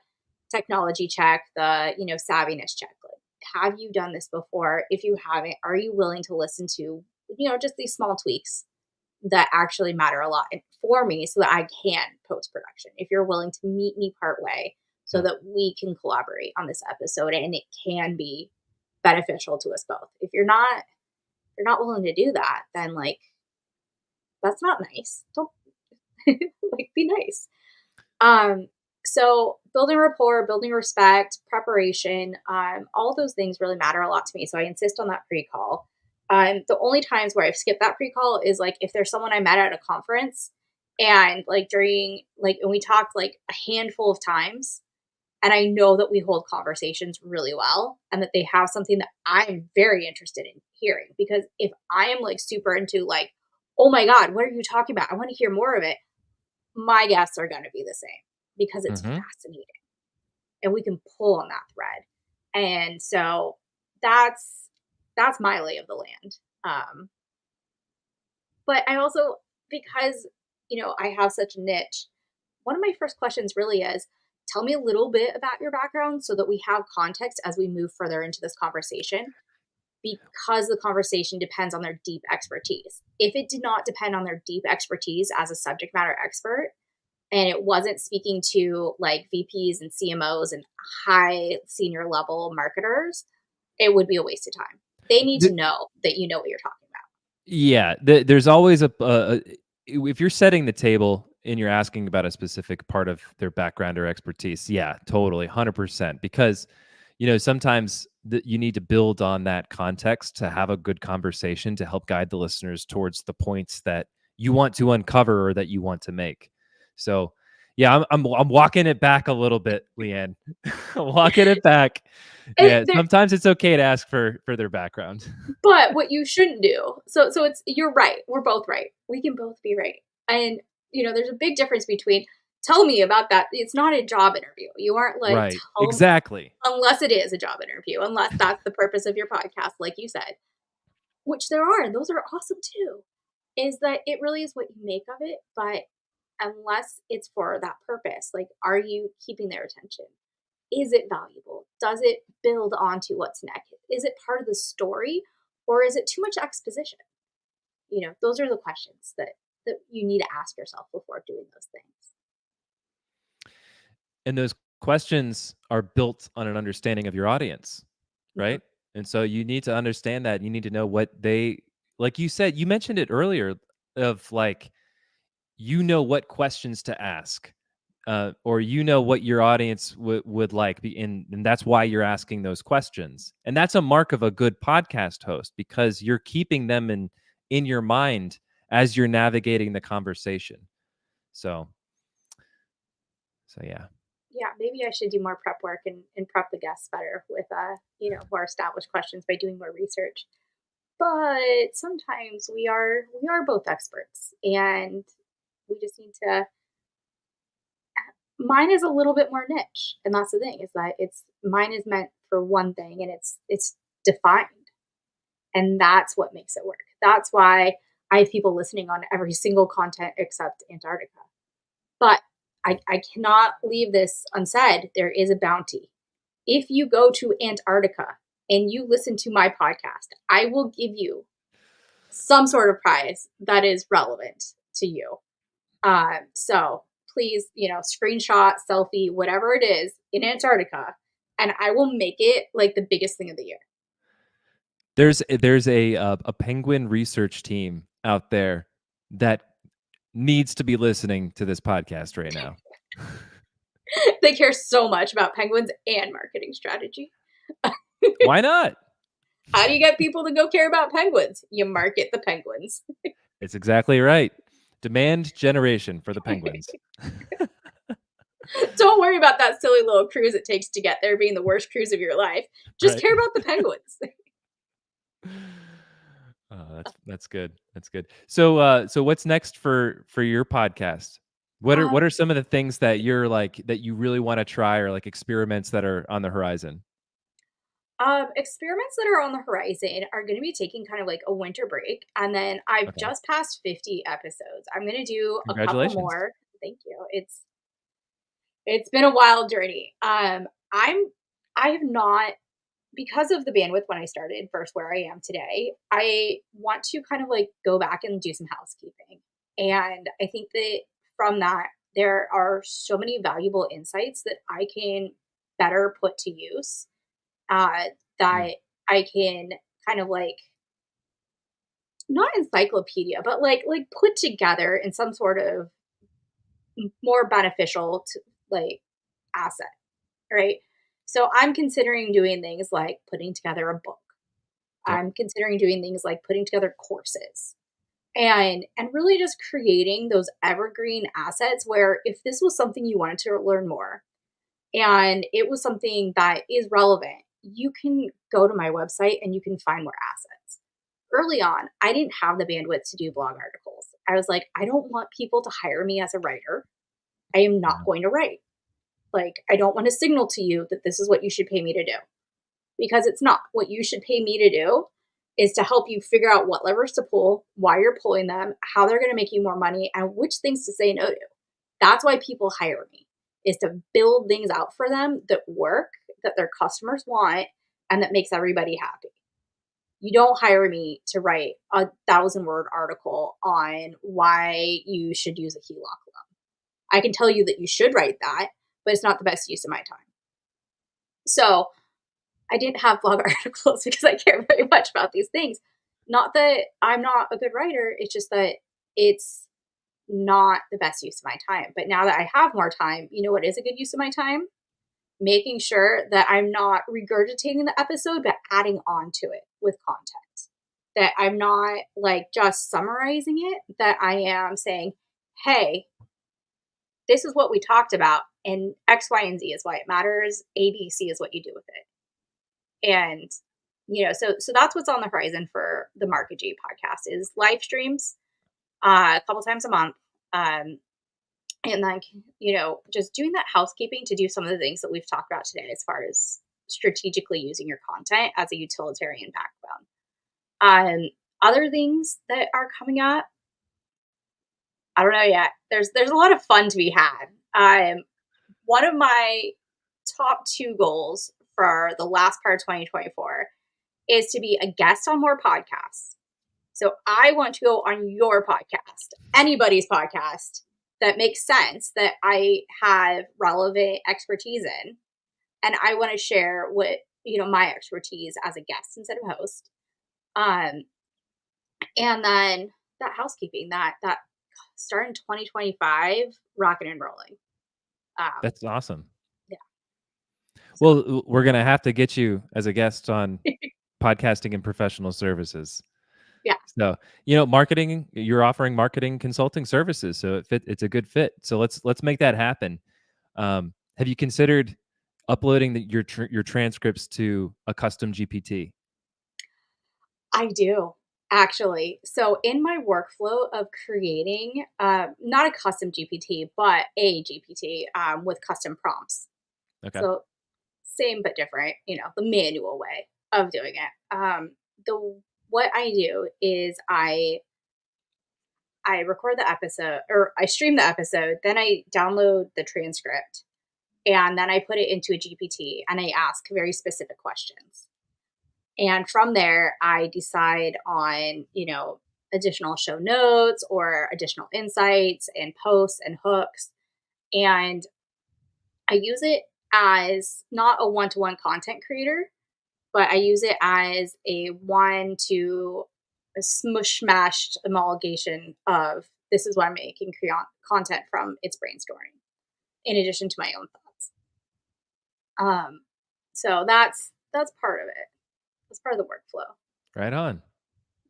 technology check, the savviness check. Like, have you done this before? If you haven't, are you willing to listen to just these small tweaks that actually matter a lot for me, so that I can post production? If you're willing to meet me part way, so Yeah. that we can collaborate on this episode and it can be beneficial to us both. If you're not willing to do that, then like that's not nice. Don't like be nice. Um, so building rapport, building respect, preparation, all those things really matter a lot to me. So I insist on that pre-call. The only times where I've skipped that pre-call is like if there's someone I met at a conference and like during like and we talked like a handful of times and I know that we hold conversations really well and that they have something that I'm very interested in hearing. Because if I am like super into like, oh my God, what are you talking about? I want to hear more of it, my guests are going to be the same because it's Hmm. fascinating and we can pull on that thread. And so that's my lay of the land. Um, but I also, because I have such a niche, one of my first questions really is, tell me a little bit about your background so that we have context as we move further into this conversation, because the conversation depends on their deep expertise. If it did not depend on their deep expertise as a subject matter expert, and it wasn't speaking to like VPs and CMOs and high senior level marketers, it would be a waste of time. They need to know that you know what you're talking about. Yeah, there's always if you're setting the table and you're asking about a specific part of their background or expertise, yeah, totally, 100%. Because sometimes you need to build on that context to have a good conversation to help guide the listeners towards the points that you want to uncover or that you want to make. So, yeah, I'm walking it back a little bit, Leanne. Walking it back. And Yeah, there, sometimes it's okay to ask for their background. but what you shouldn't do. So it's you're right. We're both right. We can both be right. And there's a big difference between tell me about that. It's not a job interview. You aren't like Right. tell Exactly. unless it is a job interview, unless that's the purpose of your podcast, like you said, which there are, and those are awesome too. Is that it really is what you make of it, but unless it's for that purpose, like, are you keeping their attention? Is it valuable? Does it build onto what's next? Is it part of the story, or is it too much exposition? Those are the questions that you need to ask yourself before doing those things. And those questions are built on an understanding of your audience, Mhm. right? And so you need to understand that. You need to know what they, like you said, you mentioned it earlier, of like, what questions to ask, or what your audience would like, and that's why you're asking those questions. And that's a mark of a good podcast host, because you're keeping them in your mind as you're navigating the conversation. So, yeah. Yeah, maybe I should do more prep work and prep the guests better with more established questions by doing more research. But sometimes we are both experts, and we just need to. Mine is a little bit more niche, and that's the thing, is that it's mine is meant for one thing, and it's defined, and that's what makes it work. That's why I have people listening on every single content except Antarctica. But I cannot leave this unsaid. There is a bounty. If you go to Antarctica and you listen to my podcast, I will give you some sort of prize that is relevant to you. So please, screenshot, selfie, whatever it is in Antarctica, and I will make it like the biggest thing of the year. There's a penguin research team out there that needs to be listening to this podcast right now. They care so much about penguins and marketing strategy. Why not? How do you get people to go care about penguins? You market the penguins. It's exactly right. Demand generation for the penguins. Don't worry about that silly little cruise it takes to get there being the worst cruise of your life. Just Right. care about the penguins. Oh, that's good. That's good. So so what's next for your podcast? What Um, are some of the things that you're like that you really want to try, or like experiments that are on the horizon? Experiments that are on the horizon are going to be taking kind of like a winter break, and then I've Okay. just passed 50 episodes. I'm going to do a couple Congratulations. more. Thank you. It's been a wild journey. I have not, because of the bandwidth when I started versus where I am today. I want to kind of like go back and do some housekeeping, and I think that from that there are so many valuable insights that I can better put to use, uh, Mm, that I can kind of like, not encyclopedia, but like put together in some sort of more beneficial to like asset, right? So I'm considering doing things like putting together a book. yep. I'm considering doing things like putting together courses and really just creating those evergreen assets where if this was something you wanted to learn more and it was something that is relevant, you can go to my website and you can find more assets. Early on, I didn't have the bandwidth to do blog articles. I was like, I don't want people to hire me as a writer. I am not Yeah. going to write. Like, I don't want to signal to you that this is what you should pay me to do, because it's not. What you should pay me to do is to help you figure out what levers to pull, why you're pulling them, how they're going to make you more money, and which things to say no to. That's why people hire me, is to build things out for them that work, that their customers want, and that makes everybody happy. You don't hire me to write a 1,000 word article on why you should use a HELOC loan. I can tell you that you should write that, but it's not the best use of my time. So I didn't have blog articles because I care very much about these things. Not that I'm not a good writer, it's just that it's not the best use of my time. But now that I have more time, you know what is a good use of my time? Making sure that I'm not regurgitating the episode, but adding on to it with content. That I'm not like just summarizing it, that I am saying, hey, this is what we talked about, and X, Y, and Z is why it matters. ABC is what you do with it. And so that's what's on the horizon for the Market G podcast is live streams a couple times a month. Um, and then just doing that housekeeping to do some of the things that we've talked about today as far as strategically using your content as a utilitarian backbone. Other things that are coming up, I don't know yet. There's a lot of fun to be had. One of my top two goals for the last part of 2024 is to be a guest on more podcasts. So I want to go on your podcast, anybody's podcast that makes sense, that I have relevant expertise in, and I want to share what my expertise as a guest instead of host. Um, and then that housekeeping, that starting 2025, rocking and rolling. Um, That's awesome. yeah. So Well, we're gonna have to get you as a guest on podcasting and professional services. yeah, So, marketing, you're offering marketing consulting services, so it's a good fit. So let's make that happen. Have you considered uploading your transcripts to a custom GPT? I do, actually. So in my workflow of creating, not a custom GPT, but a GPT with custom prompts. Okay. So same but different, the manual way of doing it. The What I do is I record the episode, or I stream the episode, then I download the transcript, and then I put it into a GPT and I ask very specific questions. And from there, I decide on, additional show notes or additional insights and posts and hooks. And I use it as not a one to one content creator, but I use it as a one to a smush mashed amalgamation of this is what I'm making content from its brainstorming, in addition to my own thoughts. Um, so that's part of it. It's part of the workflow. Right on.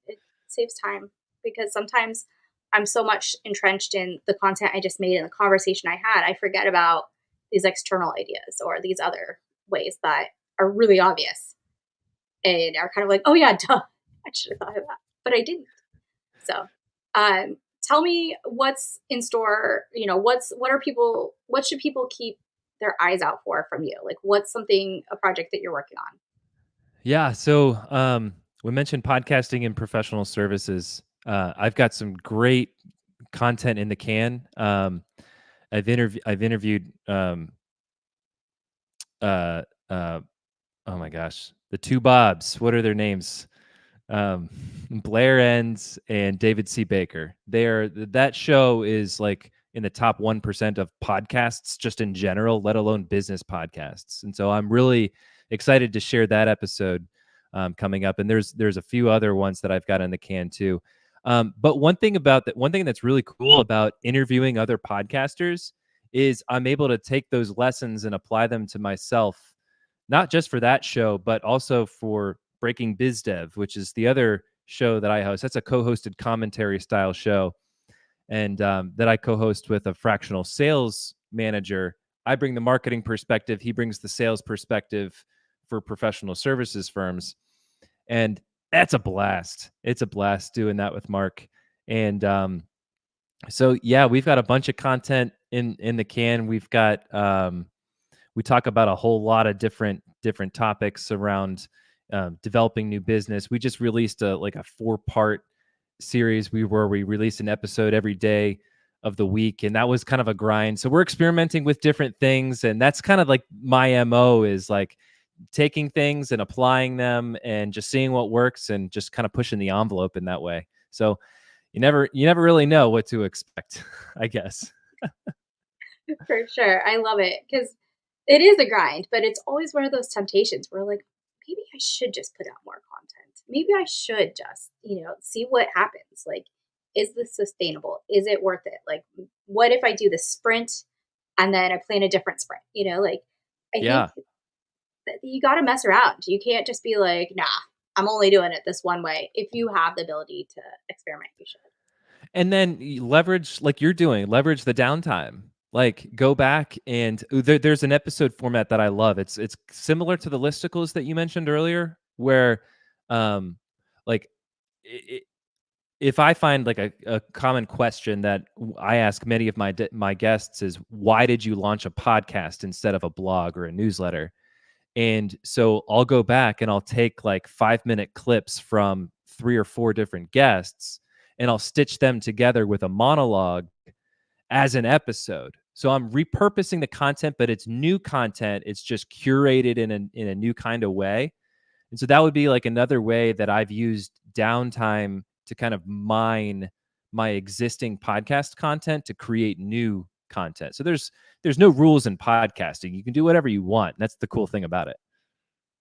It saves time because sometimes I'm so much entrenched in the content I just made and the conversation I had, I forget about these external ideas or these other ways that are really obvious and are kind of like, oh yeah, duh, I should have thought of that, but I didn't. So, tell me what's in store. What should people keep their eyes out for from you? Like, what's a project that you're working on? Yeah. So we mentioned podcasting and professional services. I've got some great content in the can. I've interviewed uh, uh, oh my gosh, the two Bobs. What are their names? um, Blair Enns and David C. Baker. That show is like in the top 1% of podcasts just in general, let alone business podcasts. And so I'm really excited to share that episode coming up. And there's a few other ones that I've got in the can too. But one thing that's really cool about interviewing other podcasters is I'm able to take those lessons and apply them to myself, not just for that show, but also for Breaking Biz Dev, which is the other show that I host. That's a co-hosted commentary style show, and that I co-host with a fractional sales manager. I bring the marketing perspective. He brings the sales perspective for professional services firms, and that's a blast. It's a blast doing that with Mark. And so yeah, we've got a bunch of content in the can. We talk about a whole lot of different topics around developing new business. We just released a 4-part series where we release an episode every day of the week, and that was kind of a grind. So we're experimenting with different things, and that's kind of like my MO is like taking things and applying them and just seeing what works and just kind of pushing the envelope in that way. So you never really know what to expect, I guess. For sure. I love it because it is a grind, but it's always one of those temptations where like, maybe I should just put out more content. Maybe I should just, see what happens. Like, is this sustainable? Is it worth it? Like, what if I do the sprint and then I plan a different sprint? Like, I think Yeah. that you got to mess around. You can't just be like, nah, I'm only doing it this one way. If you have the ability to experiment, you should. And then leverage, like you're doing, leverage the downtime. Like go back and there's an episode format that I love. It's similar to the listicles that you mentioned earlier, where um like I if I find like a common question that I ask many of my guests is, why did you launch a podcast instead of a blog or a newsletter? And so I'll go back and I'll take like 5-minute clips from 3 or 4 different guests, and I'll stitch them together with a monologue as an episode. So I'm repurposing the content, but it's new content. It's just curated in a new kind of way. And so that would be like another way that I've used downtime to kind of mine my existing podcast content to create new content. So there's no rules in podcasting. You can do whatever you want. That's the cool thing about it.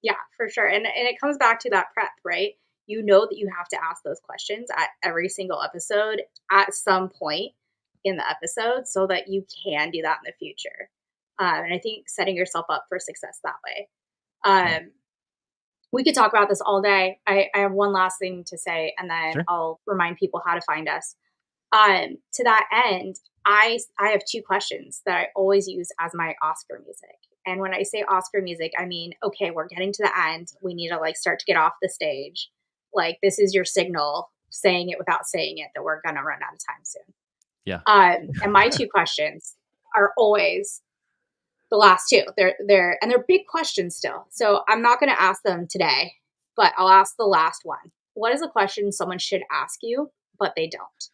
Yeah, for sure. And it comes back to that prep, right? You know that you have to ask those questions at every single episode at some point in the episode so that you can do that in the future. And I think setting yourself up for success that way. Yeah. Um, we could talk about this all day. I have one last thing to say, and then Sure. I'll remind people how to find us. To that end, I have 2 questions that I always use as my Oscar music. And when I say Oscar music, I mean, okay, we're getting to the end. We need to like start to get off the stage. Like this is your signal, saying it without saying it, that we're gonna run out of time soon. Yeah. And my 2 questions are always the last 2. They're big questions still. So I'm not gonna ask them today, but I'll ask the last one. What is a question someone should ask you, but they don't?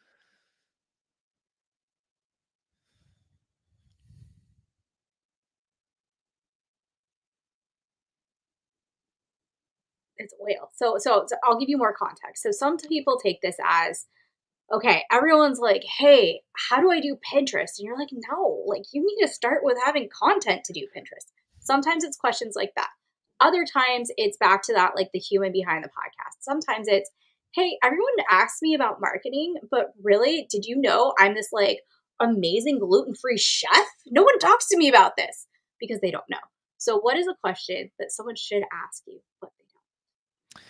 It's oil. So I'll give you more context. So some people take this as, okay, everyone's like, "Hey, how do I do Pinterest?" And you're like, "No, like you need to start with having content to do Pinterest." Sometimes it's questions like that. Other times it's back to that like the human behind the podcast. Sometimes it's, "Hey, everyone asks me about marketing, but really, did you know I'm this like amazing gluten-free chef? No one talks to me about this because they don't know." So what is a question that someone should ask you but they don't?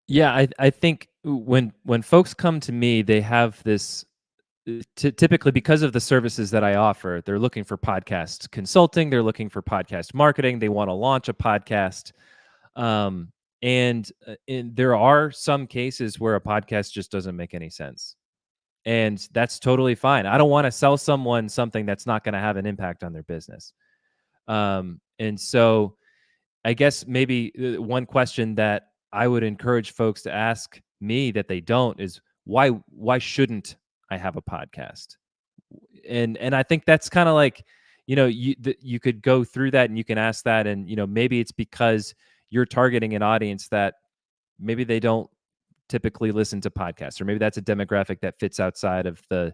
Yeah, I think when folks come to me, they have this typically because of the services that I offer, they're looking for podcast consulting, they're looking for podcast marketing, they want to launch a podcast. Um, and there are some cases where a podcast just doesn't make any sense. And that's totally fine. I don't want to sell someone something that's not going to have an impact on their business. And so I guess maybe one question that I would encourage folks to ask me that they don't is why shouldn't I have a podcast? And I think that's kind of like, you could go through that and you can ask that, and maybe it's because you're targeting an audience that maybe they don't typically listen to podcasts, or maybe that's a demographic that fits outside of the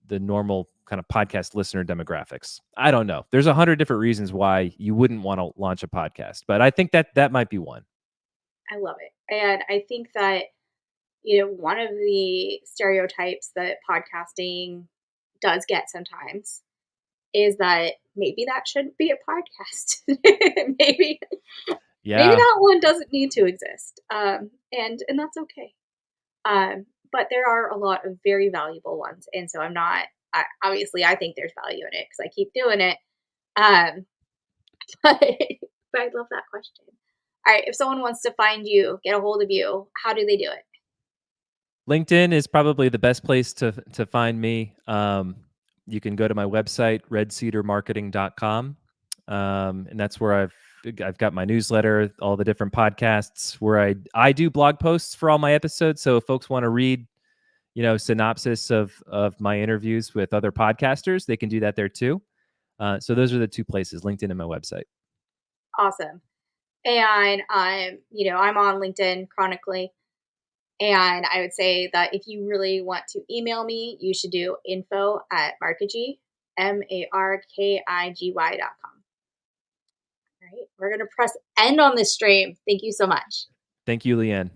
normal kind of podcast listener demographics. I don't know. There's 100 different reasons why you wouldn't want to launch a podcast, but I think that that might be one. I love it. And I think that, one of the stereotypes that podcasting does get sometimes is that maybe that shouldn't be a podcast. maybe maybe Yeah. that one doesn't need to exist. And that's okay. But there are a lot of very valuable ones, and so I'm not. Obviously, I think there's value in it because I keep doing it. Um, but but I love that question. All right, if someone wants to find you, get a hold of you, how do they do it? LinkedIn is probably the best place to find me. You can go to my website, redcedarmarketing.com. And that's where I've got my newsletter, all the different podcasts where I do blog posts for all my episodes. So if folks want to read, synopsis of my interviews with other podcasters, they can do that there too. So those are the two places, LinkedIn and my website. Awesome. And I'm on LinkedIn chronically. And I would say that if you really want to email me, you should do info@markigy, markigy.com. All right. We're going to press end on this stream. Thank you so much. Thank you, Leanne.